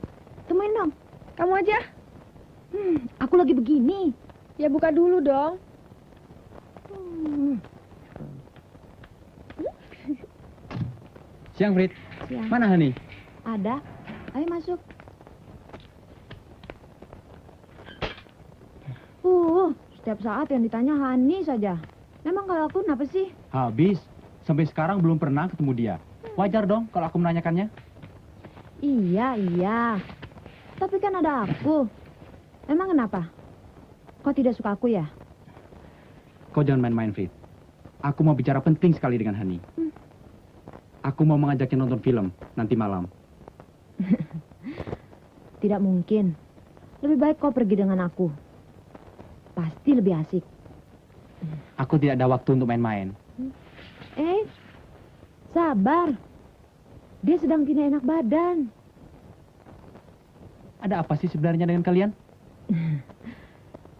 S8: temuin dong.
S2: Kamu aja.
S8: Aku lagi begini.
S2: Ya buka dulu dong.
S6: Siang, Frit.
S8: Siang.
S6: Mana Hani?
S8: Ada. Ayo masuk. Setiap saat yang ditanya Hani saja. Memang kalau aku kenapa sih?
S6: Habis. Sampai sekarang belum pernah ketemu dia. Wajar dong kalau aku menanyakannya.
S8: Iya. Tapi kan ada aku. Emang kenapa? Kau tidak suka aku ya?
S6: Kau jangan main-main, Frit. Aku mau bicara penting sekali dengan Hani. Aku mau mengajaknya nonton film nanti malam.
S8: Tidak mungkin. Lebih baik kau pergi dengan aku. Pasti lebih asik.
S6: Aku tidak ada waktu untuk main-main.
S8: Sabar. Dia sedang tidak enak badan.
S6: Ada apa sih sebenarnya dengan kalian?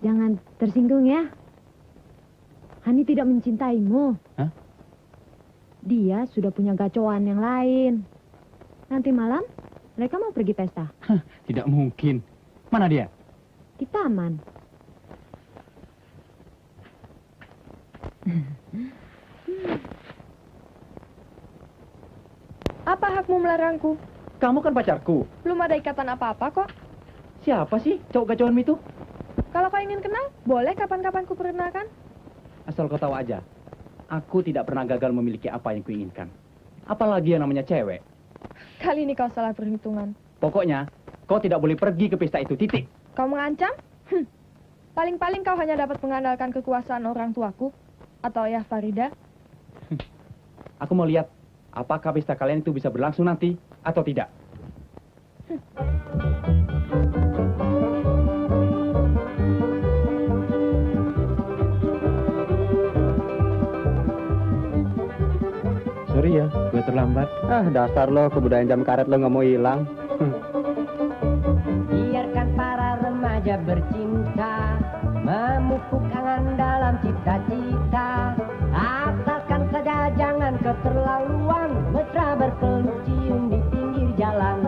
S8: Jangan tersinggung ya. Hani tidak mencintaimu.
S6: Hah?
S8: Dia sudah punya gacoan yang lain. Nanti malam mereka mau pergi pesta.
S6: Tidak mungkin. Mana dia?
S8: Di taman.
S2: Apa hakmu melarangku?
S3: Kamu kan pacarku.
S2: Belum ada ikatan apa-apa kok.
S3: Siapa sih cowok gacoan itu?
S2: Kalau kau ingin kenal, boleh kapan-kapan ku perkenalkan.
S6: Asal kau tahu aja. Aku tidak pernah gagal memiliki apa yang kuinginkan. Apalagi yang namanya cewek.
S2: Kali ini kau salah perhitungan.
S6: Pokoknya, kau tidak boleh pergi ke pesta itu, titik.
S2: Kau mengancam? Paling-paling kau hanya dapat mengandalkan kekuasaan orang tuaku. Atau ayah Farida.
S6: Aku mau lihat, apakah pesta kalian itu bisa berlangsung nanti, atau tidak.
S3: Sorry ya, gue terlambat. Dasar lo, kebudayaan jam karet lo nggak mau hilang.
S10: Biarkan para remaja bercinta, memupuk angan dalam cita-cita. Asalkan saja jangan keterlaluan, mesra berpeluk cium di pinggir jalan.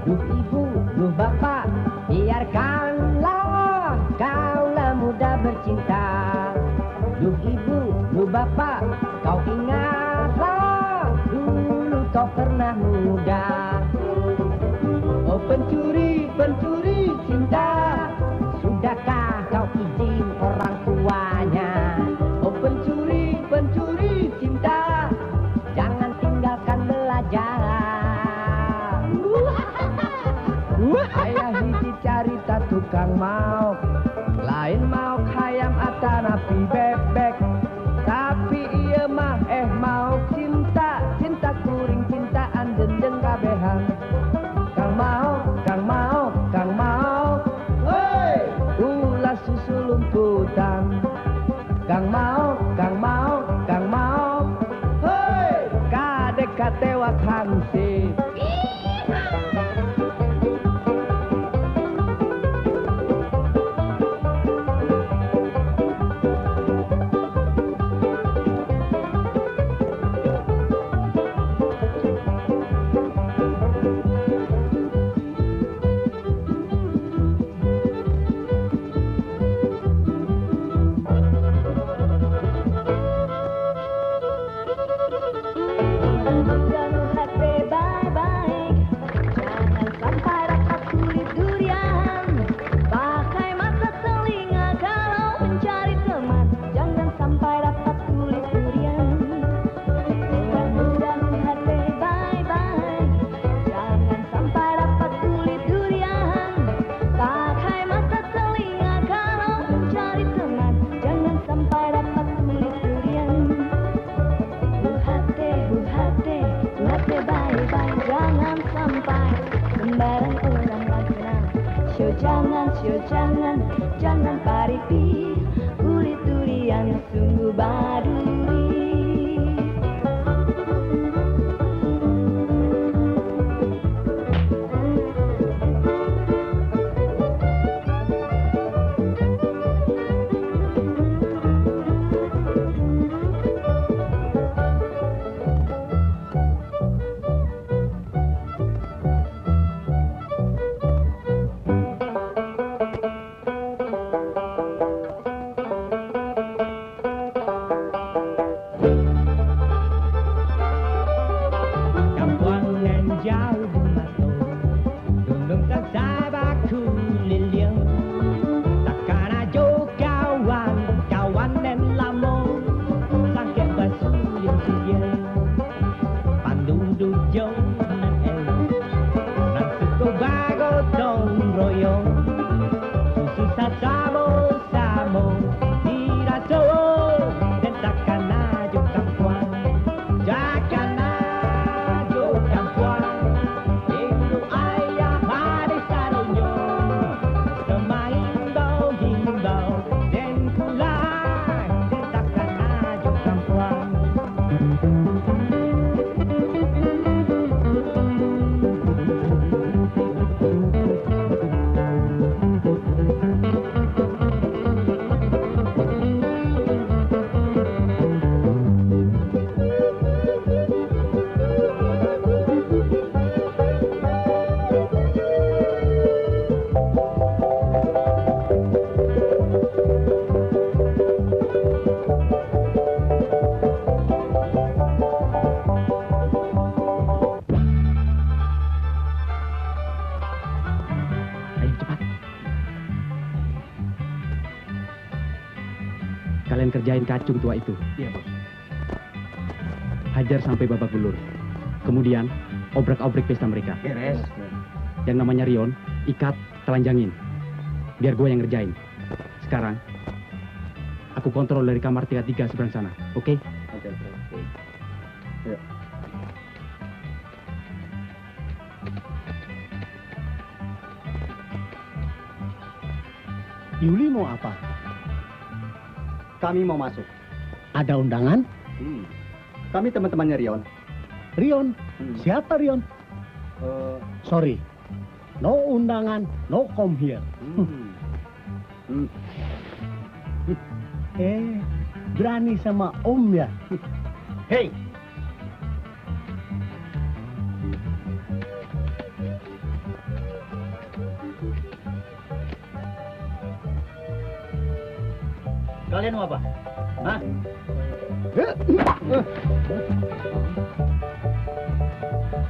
S10: Duh ibu, duh bapak, biarkanlah kaulah muda bercinta. Duh ibu, duh bapak, kau ingatlah dulu kau pernah muda. Oh pencuri, pencuri cinta, sudahkah kau izin orang tuanya? Oh pencuri, pencuri cinta, Kang mau, lain mau hayam atanapi bebek. Tapi iya mah mau cinta, cinta kuring cintaan jenjeng kabehan. Kang mau, Kang mau, Kang mau, hei, ulah susu lumputan. Kang mau, Kang mau, Kang mau, hei, kadek katewa kansi. Jangan paripi, kulit durian sungguh baduri.
S6: Kalian kerjain kacung tua itu.
S7: Iya, Bos.
S6: Hajar sampai babak belur. Kemudian, obrak-abrik pesta mereka.
S7: Beres.
S6: Yang namanya Rion, ikat, telanjangin. Biar gue yang ngerjain. Sekarang, aku kontrol dari kamar 33 seberang sana. Oke?
S7: Oke. Ya.
S11: Yuli mau apa?
S7: Kami mau masuk.
S11: Ada undangan?
S7: Kami teman-temannya Rion.
S11: Rion? Siapa Rion? Sorry. No undangan, no come here. Berani sama Om ya?
S7: Hei!
S6: Kalian mau apa? Hah?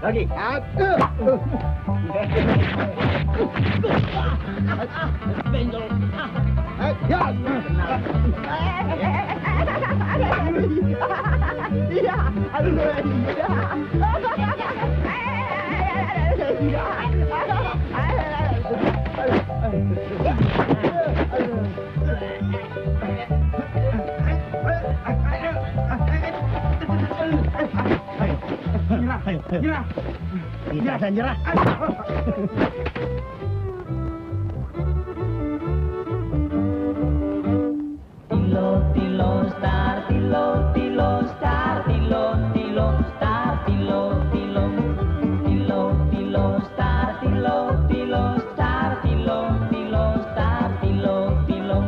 S7: Lagi.
S6: Benjol.
S1: Iya, aduh.
S11: Nyerah. Tidak ada nyerah.
S10: Tilo, tilo, star, tilo, tilo, star, tilo, tilo, star, tilo, tilo, tilo, tilo, star, tilo, tilo, star, tilo, tilo, star, tilo, tilo.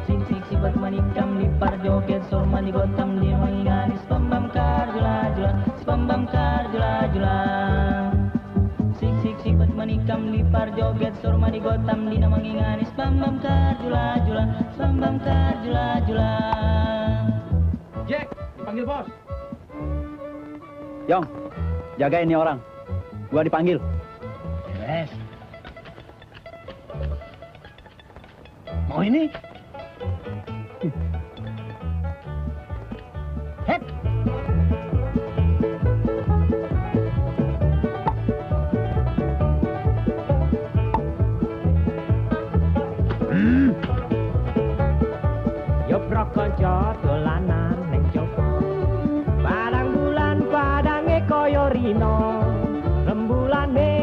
S10: Sing sing sibat manikam lipar joget sor mani gotam di manganis pambam kar jula jula, pambam kar jula jula. Sing sing sibat manikam lipar joget sor mani gotam di manganis pambam kar jula jula, pambam kar jula jula.
S6: Jack, dipanggil bos.
S12: Yong, jaga ini orang. Gua dipanggil.
S11: Yes. Mau ini? Hep.
S10: Yobrok konco dolanan ning joko. Padang bulan padange kaya rino. Rembulane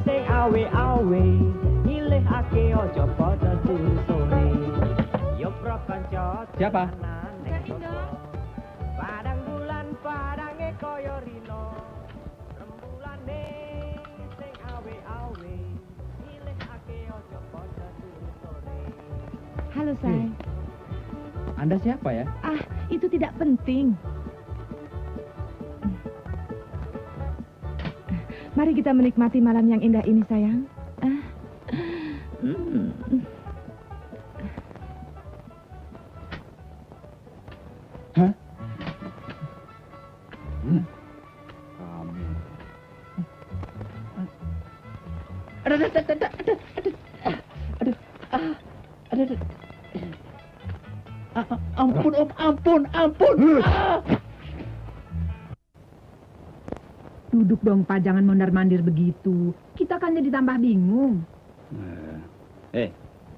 S10: sing awe-awe nyilihake aja padha turu sore. Yobrok konco
S6: Siapa?
S10: dolanan ning joko. Padang bulan padange kaya rino. Rembulane sing awe-awe nyilihake aja padha turu sore.
S5: Halo, Say.
S6: Anda siapa ya?
S5: Ah, itu tidak penting. Mari kita menikmati malam yang indah ini, sayang.
S6: Hah?
S11: Ampun, Om, ampun.
S5: Duduk dong, Pak. Jangan mondar-mandir begitu. Kita kan jadi tambah bingung.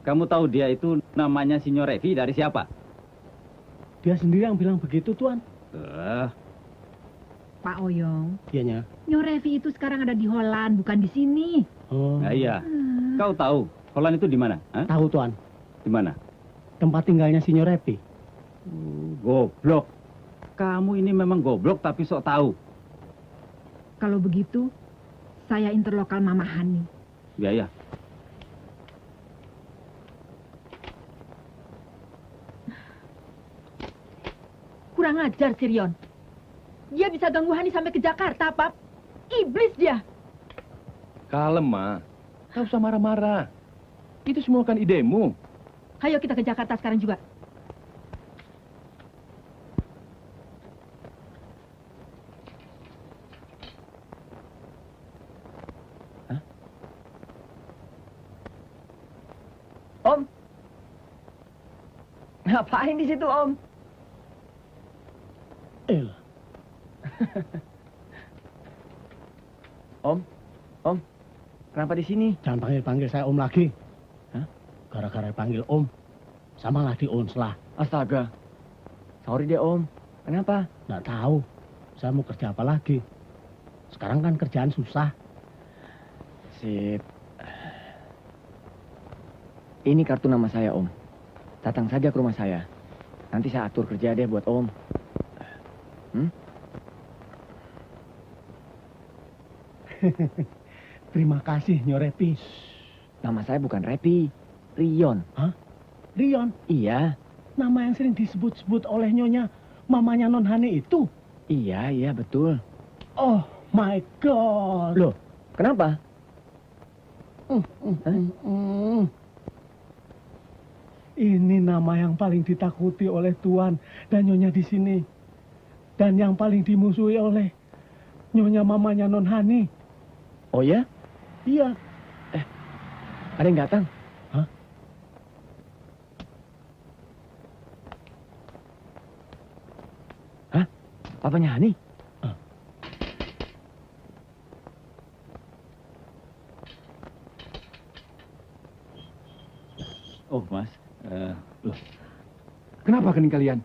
S12: Kamu tahu dia itu namanya Signor Revi dari siapa?
S11: Dia sendiri yang bilang begitu, Tuan.
S5: Pak Oyong,
S11: Dianya.
S5: Nyorevi itu sekarang ada di Holland, bukan di sini.
S11: Oh.
S12: Nah, iya. Kau tahu Holland itu di mana? Hah?
S11: Tahu, Tuan.
S12: Di mana?
S11: Tempat tinggalnya Signor Revi.
S12: Goblok. Kamu ini memang goblok tapi sok tahu.
S5: Kalau begitu, saya interlokal Mama Hani.
S12: Ya.
S5: Kurang ajar, Sirion. Dia bisa ganggu Hani sampai ke Jakarta, Pap. Iblis dia.
S13: Kalem, Ma. Tak usah marah-marah. Itu semua kan idemu.
S5: Ayo kita ke Jakarta sekarang juga.
S3: Om. Ngapain di situ, Om? Om, kenapa di sini?
S11: Jangan panggil saya Om lagi.
S3: Hah?
S11: Gara-gara panggil Om, sama lah dionslah.
S3: Astaga. Sorry deh, Om. Kenapa?
S11: Nggak tahu. Saya mau kerja apa lagi? Sekarang kan kerjaan susah.
S3: Sip. Ini kartu nama saya, Om. Datang saja ke rumah saya. Nanti saya atur kerja deh buat Om.
S11: Terima kasih, Nyo Repi.
S3: Nama saya bukan Repi, Rion.
S11: Hah? Rion?
S3: Iya.
S11: Nama yang sering disebut-sebut oleh Nyonya mamanya Non Hani itu?
S3: Iya, betul.
S11: Oh my God.
S3: Loh, kenapa?
S11: Ini nama yang paling ditakuti oleh Tuan dan Nyonya di sini. Dan yang paling dimusuhi oleh Nyonya mamanya Non Hani.
S3: Oh ya?
S11: Iya.
S3: Ada yang datang?
S11: Hah?
S3: Hah? Papanya Hani?
S12: Oh, Mas. Loh.
S13: Kenapa kening kalian?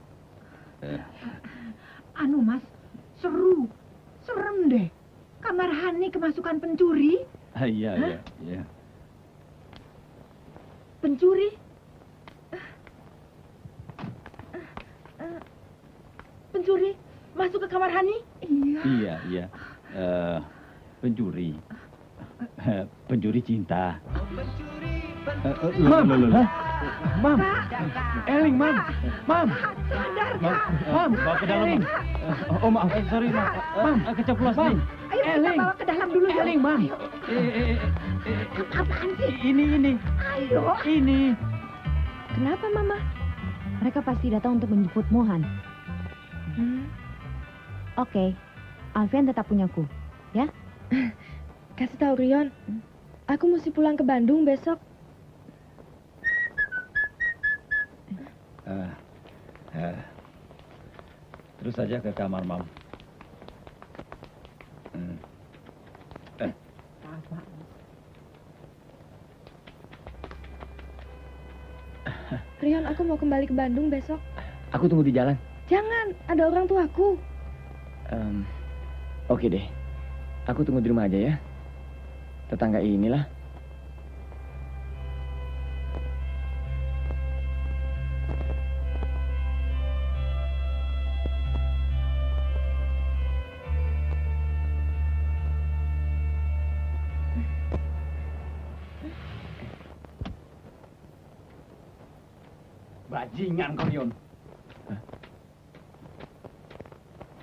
S5: Anu, Mas. Seru. Serem deh. Hani kemasukan pencuri?
S9: Iya.
S5: Pencuri? Pencuri masuk ke kamar Hani?
S9: Iya. Pencuri. Pencuri cinta.
S11: Mam. Eling, Mam. Mam.
S5: Sadar,
S11: Mam.
S9: Bawa ke dalam. Oh, maaf. Sorry, Mam. Keceplosan.
S5: Ayo kita bawa ke dalam dulu ya.
S11: Eling, Mam.
S5: Apaan sih?
S9: Ini.
S5: Ayo.
S9: Ini.
S8: Kenapa, Mama? Mereka pasti datang untuk menjemput Mohan. Oke, Alfian tetap punyaku, ya?
S2: Kasih tahu Rion, aku mesti pulang ke Bandung besok.
S9: Terus saja ke kamar, Mam.
S2: Rion, aku mau kembali ke Bandung besok.
S3: Aku tunggu di jalan.
S2: Jangan, ada orang tuaku.
S3: Oke deh. Aku tunggu di rumah aja ya. Tetangga inilah.
S12: Bajingan kau, Rion.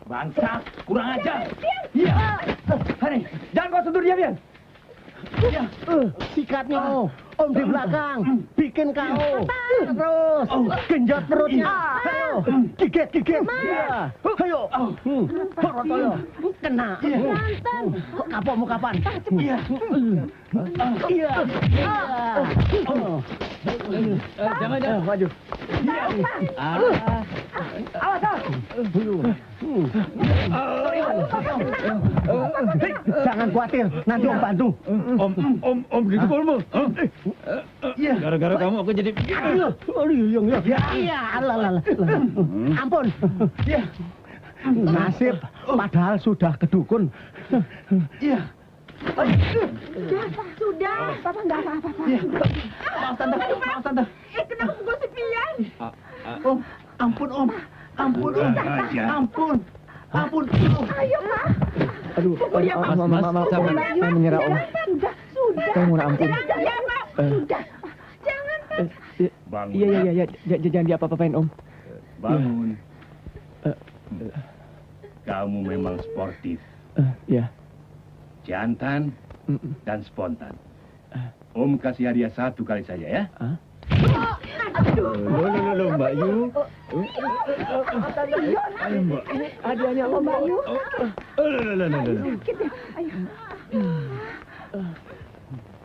S12: Bangsa, kurang ajar.
S11: Iya. Hani, jangan kau sentuh dia, Bian.
S7: Sikatnya, Om di belakang. Bikin kau. Terus. Genjot perutnya. Ayo. Gigit. Iya. Ayo. Ayo. Kena. Kapokmu kapan? Iya. Iya.
S3: Jangan. Maju.
S11: Awas.
S7: Jangan khawatir, nanti Om bantu.
S9: Om dipukulmu. Gara-gara kamu aku jadi
S7: Iya, ampun. Nasib, padahal sudah kedukun.
S11: Iya.
S5: Sudah, Papa nggak apa-apa.
S11: Maaf, Tante.
S5: Kenapa pukul si Pian?
S11: Om, ampun, Om. Ampun.
S5: Ayo, Pak.
S3: Aduh, maaf, saya menyerah, Om.
S5: Sudah.
S3: Saya mohon ampun.
S5: Jangan, Pak. Sudah. Jangan, Pak.
S13: Bangun.
S3: Iya. Jangan diapa-apain, Om.
S13: Bangun. Kamu memang sportif.
S3: Ya.
S13: Jantan dan spontan. Om kasih hadiah 1 kali saja ya.
S3: Loh, Mbak Yu.
S11: Ayo, Mbak.
S3: Ini hadiahnya Om, Mbak Yu.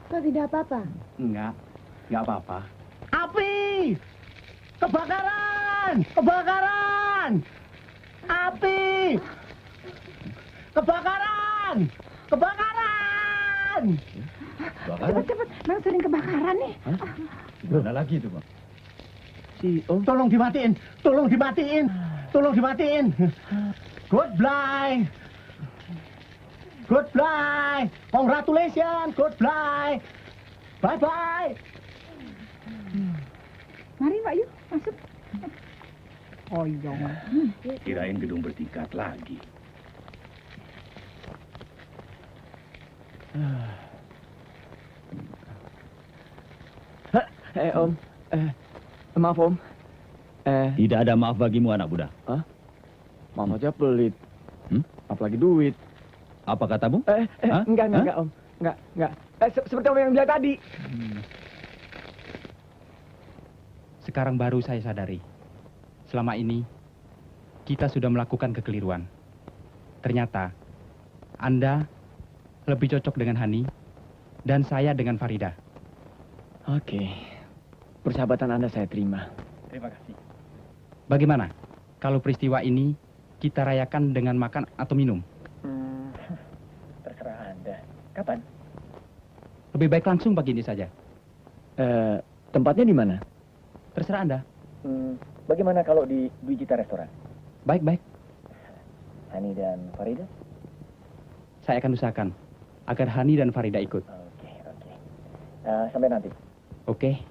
S2: Kau tidak apa-apa?
S6: Enggak apa-apa.
S7: Api! Kebakaran! Api! Kebakaran!
S5: Cepat, Bang sering kebakaran nih.
S9: Mana lagi itu, Bang?
S3: Si Om.
S7: Tolong dimatiin. Goodbye. Congratulations. Goodbye. Bye-bye.
S5: Mari, Pak Yu, masuk. Oh iya.
S13: Kirain gedung bertingkat lagi.
S3: Om. Maaf, Om.
S9: Tidak ada maaf bagimu, anak muda.
S3: Maaf aja pelit. Apalagi duit.
S9: Apa katamu?
S3: Enggak, Om. Enggak. Seperti Om yang bilang tadi.
S6: Sekarang baru saya sadari. Selama ini, kita sudah melakukan kekeliruan. Ternyata, Anda lebih cocok dengan Hani, dan saya dengan Farida.
S3: Oke. Persahabatan Anda saya terima.
S6: Terima kasih. Bagaimana kalau peristiwa ini kita rayakan dengan makan atau minum?
S3: Terserah Anda. Kapan?
S6: Lebih baik langsung pagi ini saja.
S3: Tempatnya di mana?
S6: Terserah Anda.
S3: Bagaimana kalau di Dwi Cita Restoran?
S6: Baik.
S3: Hani dan Farida?
S6: saya akan usahakan agar Hani dan Farida ikut.
S3: Oke. Sampai nanti.
S6: Oke.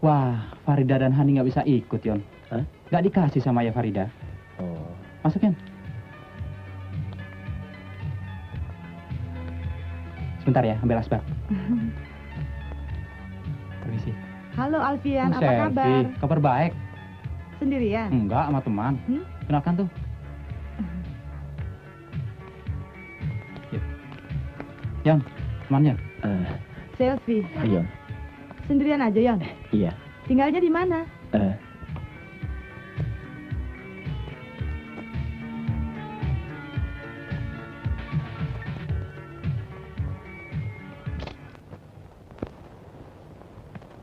S6: Wah, Farida dan Hani nggak bisa ikut, Yon.
S3: Hah?
S6: Nggak dikasih sama ya Farida.
S3: Oh.
S6: Masuk, Yon. Sebentar ya, ambil asbak. Permisi.
S8: Halo Alfian, apa
S6: Selfie.
S8: kabar?
S6: Kabar baik.
S8: Sendirian?
S6: Enggak, sama teman. Kenalkan tuh. Yuk. Yon, temannya.
S8: Selfie.
S3: Iya.
S8: Sendirian aja, Yon?
S3: Iya.
S8: Tinggalnya di mana?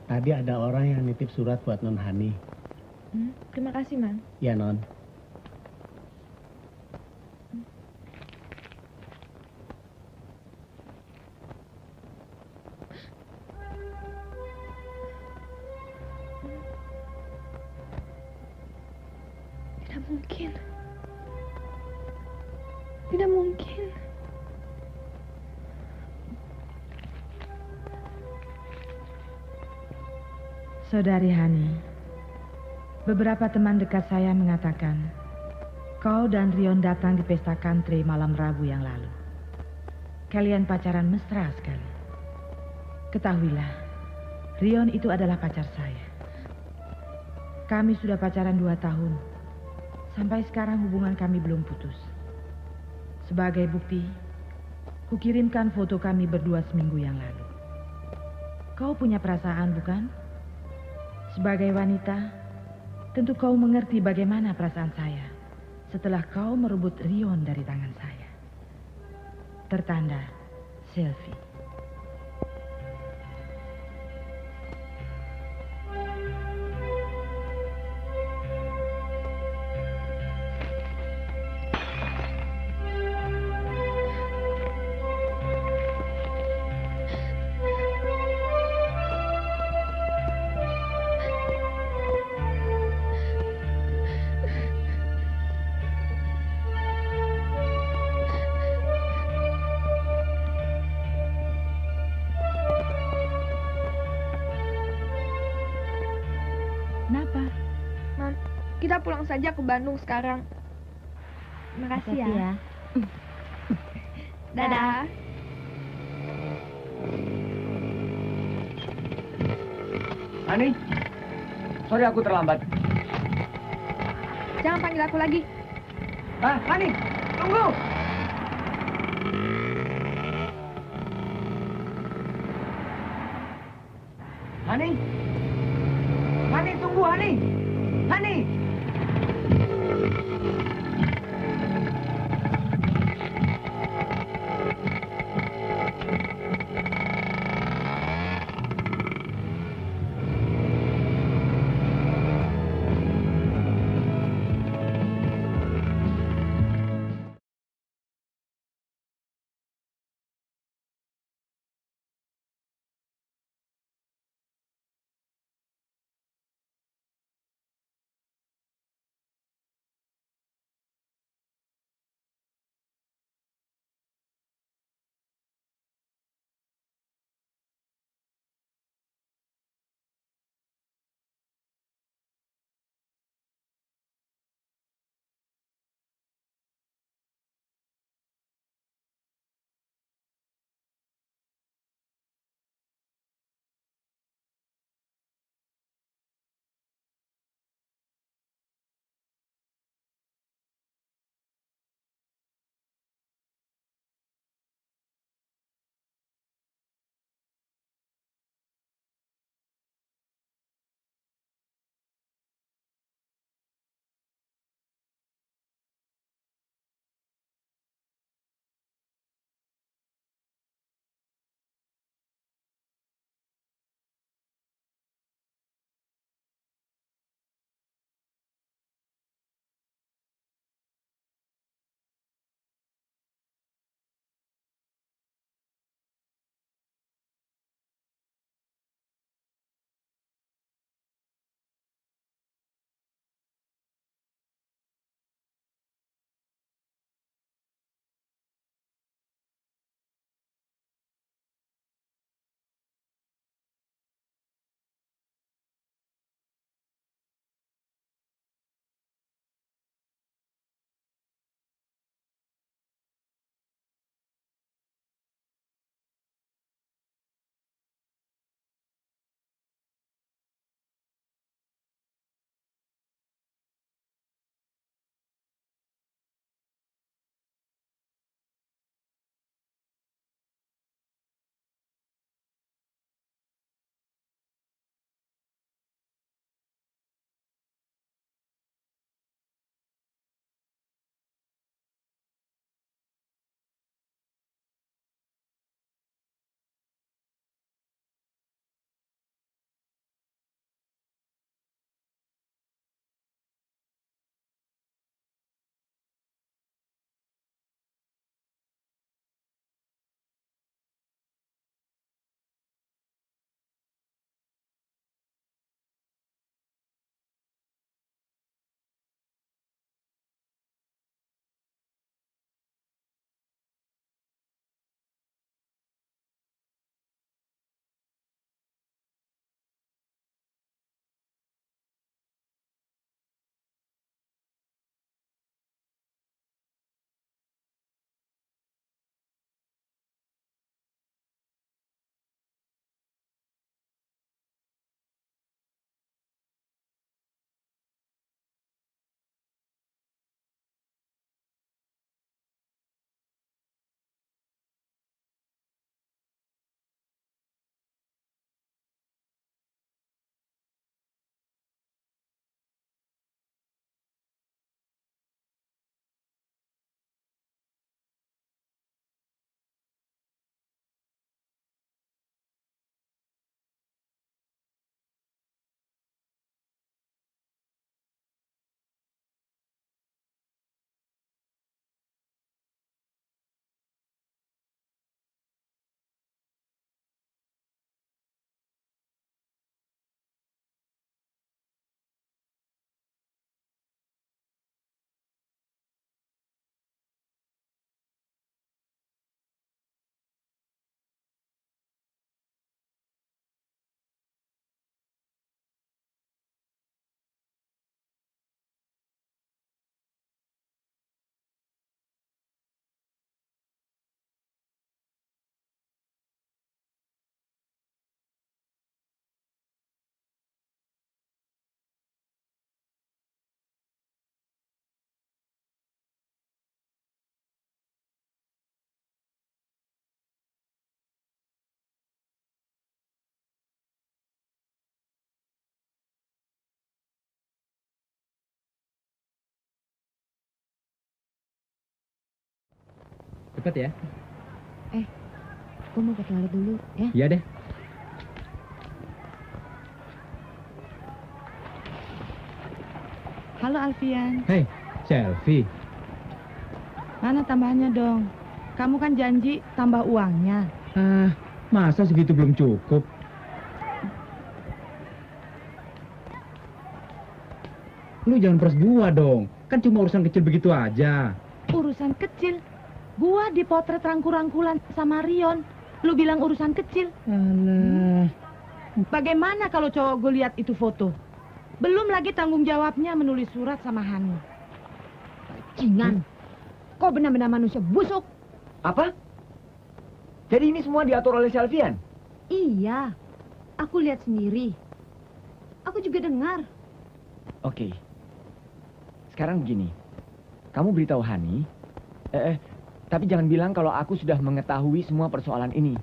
S11: Tadi ada orang yang nitip surat buat Non Hani.
S2: Terima kasih, Man.
S11: Ya, Non.
S2: Tidak mungkin. Tidak mungkin.
S14: Saudari Hani, beberapa teman dekat saya mengatakan kau dan Rion datang di pesta country malam Rabu yang lalu. Kalian pacaran mesra sekali. Ketahuilah, Rion itu adalah pacar saya. Kami sudah pacaran 2 tahun. Sampai sekarang hubungan kami belum putus. Sebagai bukti, kukirimkan foto kami berdua seminggu yang lalu. Kau punya perasaan, bukan? Sebagai wanita, tentu kau mengerti bagaimana perasaan saya setelah kau merebut Rion dari tangan saya. Tertanda, Selfie. Kenapa?
S2: Man, kita pulang saja ke Bandung sekarang. Terima kasih
S5: Hati-hati ya.
S2: Dadah.
S3: Hani, sorry aku terlambat.
S2: Jangan panggil aku lagi.
S3: Hani, tunggu. Hani, tunggu Hani. Hani.
S6: Cepet ya.
S8: Gue mau ke toilet dulu, ya.
S6: Iya deh.
S14: Halo Alfian,
S6: Hei, selfie.
S14: mana tambahannya dong? Kamu kan janji tambah uangnya.
S6: Masa segitu belum cukup? Lu jangan peras gua dong. Kan cuma urusan kecil begitu aja.
S14: Urusan kecil. Gua dipotret rangkul-rangkulan sama Rion. Lu bilang urusan kecil.
S6: Alah.
S14: Bagaimana kalau cowok gue lihat itu foto? Belum lagi tanggung jawabnya menulis surat sama Hani.
S8: Bajingan. Kau benar-benar manusia busuk.
S3: Apa? Jadi ini semua diatur oleh Selvian?
S8: Iya. Aku lihat sendiri. Aku juga dengar.
S3: Oke. Sekarang begini. Kamu beritahu Hani. Tapi jangan bilang kalau aku sudah mengetahui semua persoalan ini.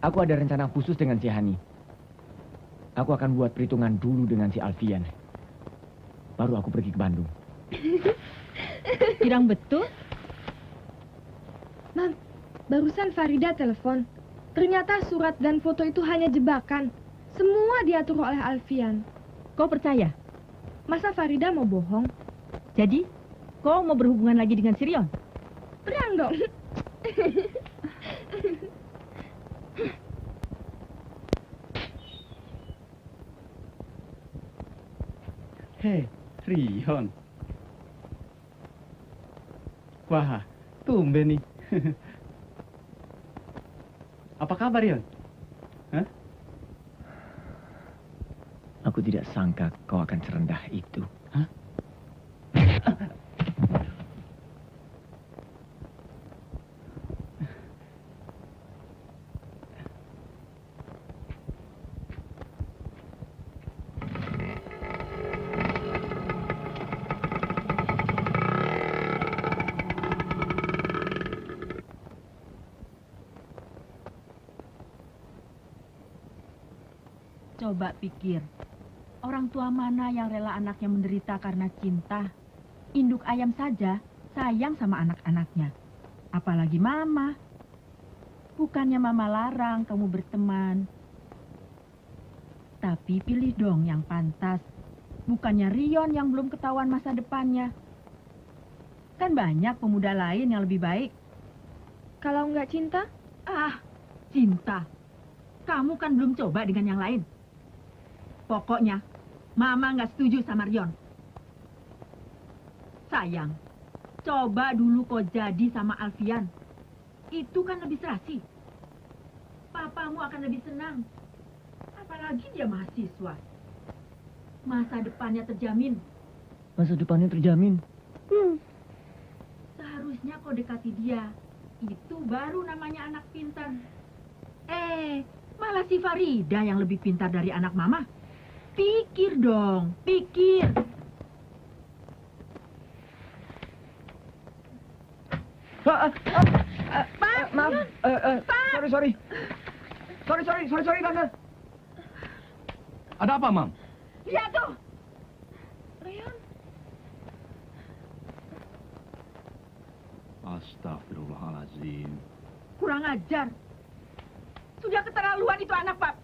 S3: Aku ada rencana khusus dengan si Hani. Aku akan buat perhitungan dulu dengan si Alfian. Baru aku pergi ke Bandung.
S14: Kirang betul?
S2: Mam, barusan Farida telepon. Ternyata surat dan foto itu hanya jebakan. Semua diatur oleh Alfian.
S5: Kau percaya?
S2: Masa Farida mau bohong?
S5: Jadi, kau mau berhubungan lagi dengan Sirion?
S2: Perang dong.
S6: Hei, Rion. Wah, tumben nih. Apa kabar, Rion? Hah?
S3: Aku tidak sangka kau akan serendah itu.
S6: Hah?
S5: Coba pikir, orang tua mana yang rela anaknya menderita karena cinta? Induk ayam saja sayang sama anak-anaknya. Apalagi mama. Bukannya mama larang kamu berteman. Tapi pilih dong yang pantas. Bukannya Rion yang belum ketahuan masa depannya. Kan banyak pemuda lain yang lebih baik.
S2: Kalau nggak cinta?
S5: Cinta. Kamu kan belum coba dengan yang lain. Pokoknya, Mama nggak setuju sama Rion. Sayang, coba dulu kau jadi sama Alfian. Itu kan lebih serasi. Papamu akan lebih senang. Apalagi dia mahasiswa. Masa depannya terjamin.
S3: Masa depannya terjamin?
S5: Seharusnya kau dekati dia. Itu baru namanya anak pintar. Malah si Farida yang lebih pintar dari anak Mama. Pikir dong, pikir.
S3: Pak, maaf. Sorry, Tante.
S13: Ada apa, Mam?
S5: Lihat tuh.
S2: Rion.
S13: Astagfirullahaladzim.
S5: Kurang ajar. Sudah keterlaluan itu anak, Pak.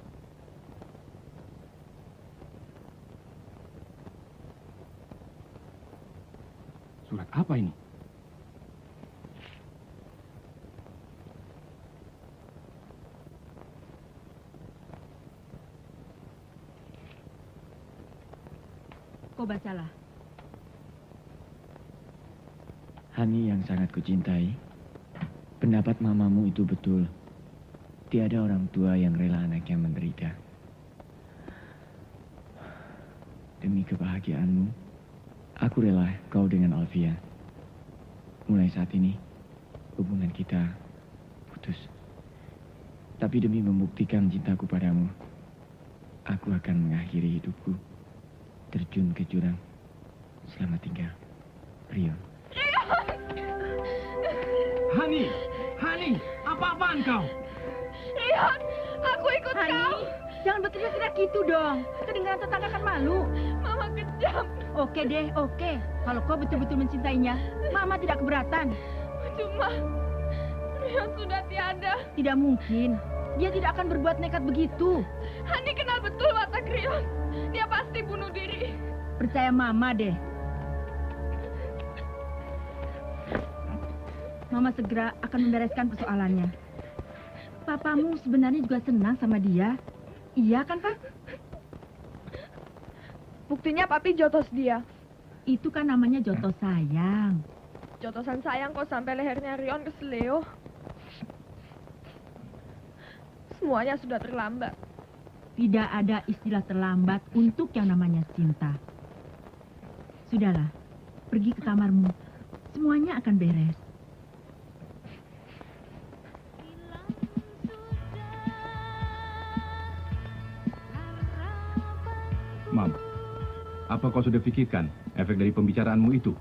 S13: Surat apa ini?
S5: Kau bacalah.
S3: Hani yang sangat kucintai, pendapat mamamu itu betul. Tiada orang tua yang rela anaknya menderita. Demi kebahagiaanmu, aku rela kau dengan Alfian. Mulai saat ini, hubungan kita putus. Tapi demi membuktikan cintaku padamu, aku akan mengakhiri hidupku terjun ke jurang. Selamat tinggal, Rion.
S11: Hani, apa-apaan kau?
S2: Rion, aku ikut kau.
S5: Jangan berteriak-teriak gitu dong. Kedengaran tetangga kan malu.
S2: Mama kejam.
S5: Oke deh, oke. Kalau kau betul-betul mencintainya, Mama tidak keberatan.
S2: Rion sudah tiada.
S5: Tidak mungkin. Dia tidak akan berbuat nekat begitu.
S2: Hani kenal betul watak Rion. Dia pasti bunuh diri.
S5: Percaya Mama deh. Mama segera akan membereskan persoalannya. Papamu sebenarnya juga senang sama dia. Iya kan, Pak?
S2: Buktinya papi jotos dia.
S5: Itu kan namanya jotos sayang.
S2: Jotosan sayang kok sampai lehernya Rion keseleo. Semuanya sudah terlambat.
S5: Tidak ada istilah terlambat untuk yang namanya cinta. Sudahlah, pergi ke kamarmu. Semuanya akan beres.
S13: Mam, apa kau sudah pikirkan efek dari pembicaraanmu itu?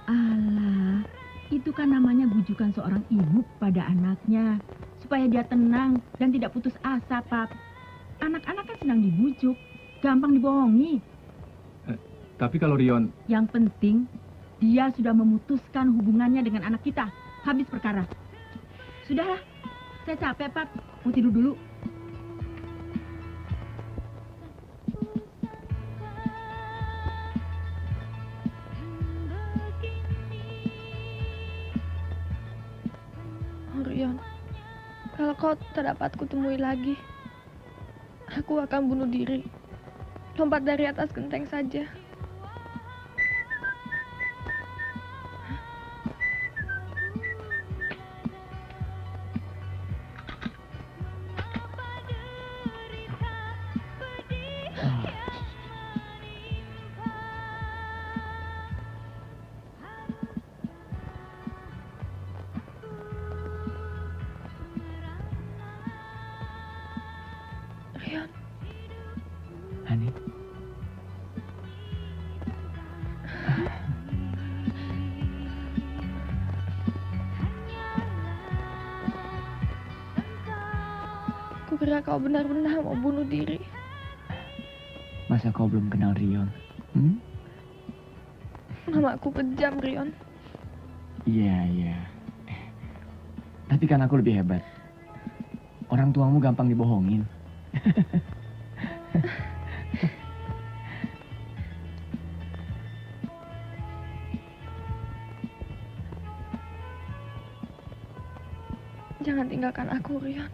S5: Alah, itu kan namanya bujukan seorang ibu pada anaknya. Supaya dia tenang dan tidak putus asa, Pap. Anak-anak kan senang dibujuk, gampang dibohongi.
S13: Tapi kalau Rion...
S5: Yang penting, dia sudah memutuskan hubungannya dengan anak kita. Habis perkara. Sudahlah, saya capek, Pap. Mau tidur dulu.
S2: Rion, kalau kau tak dapat kutemui lagi, aku akan bunuh diri. Lompat dari atas genteng saja. Rion.
S3: Hani.
S2: Kukira kau benar-benar mau bunuh diri.
S3: Masa kau belum kenal Rion?
S2: Mamaku kejam, Rion.
S3: Iya. Tapi kan aku lebih hebat. Orang tuamu gampang dibohongin.
S2: Jangan tinggalkan aku, Rion.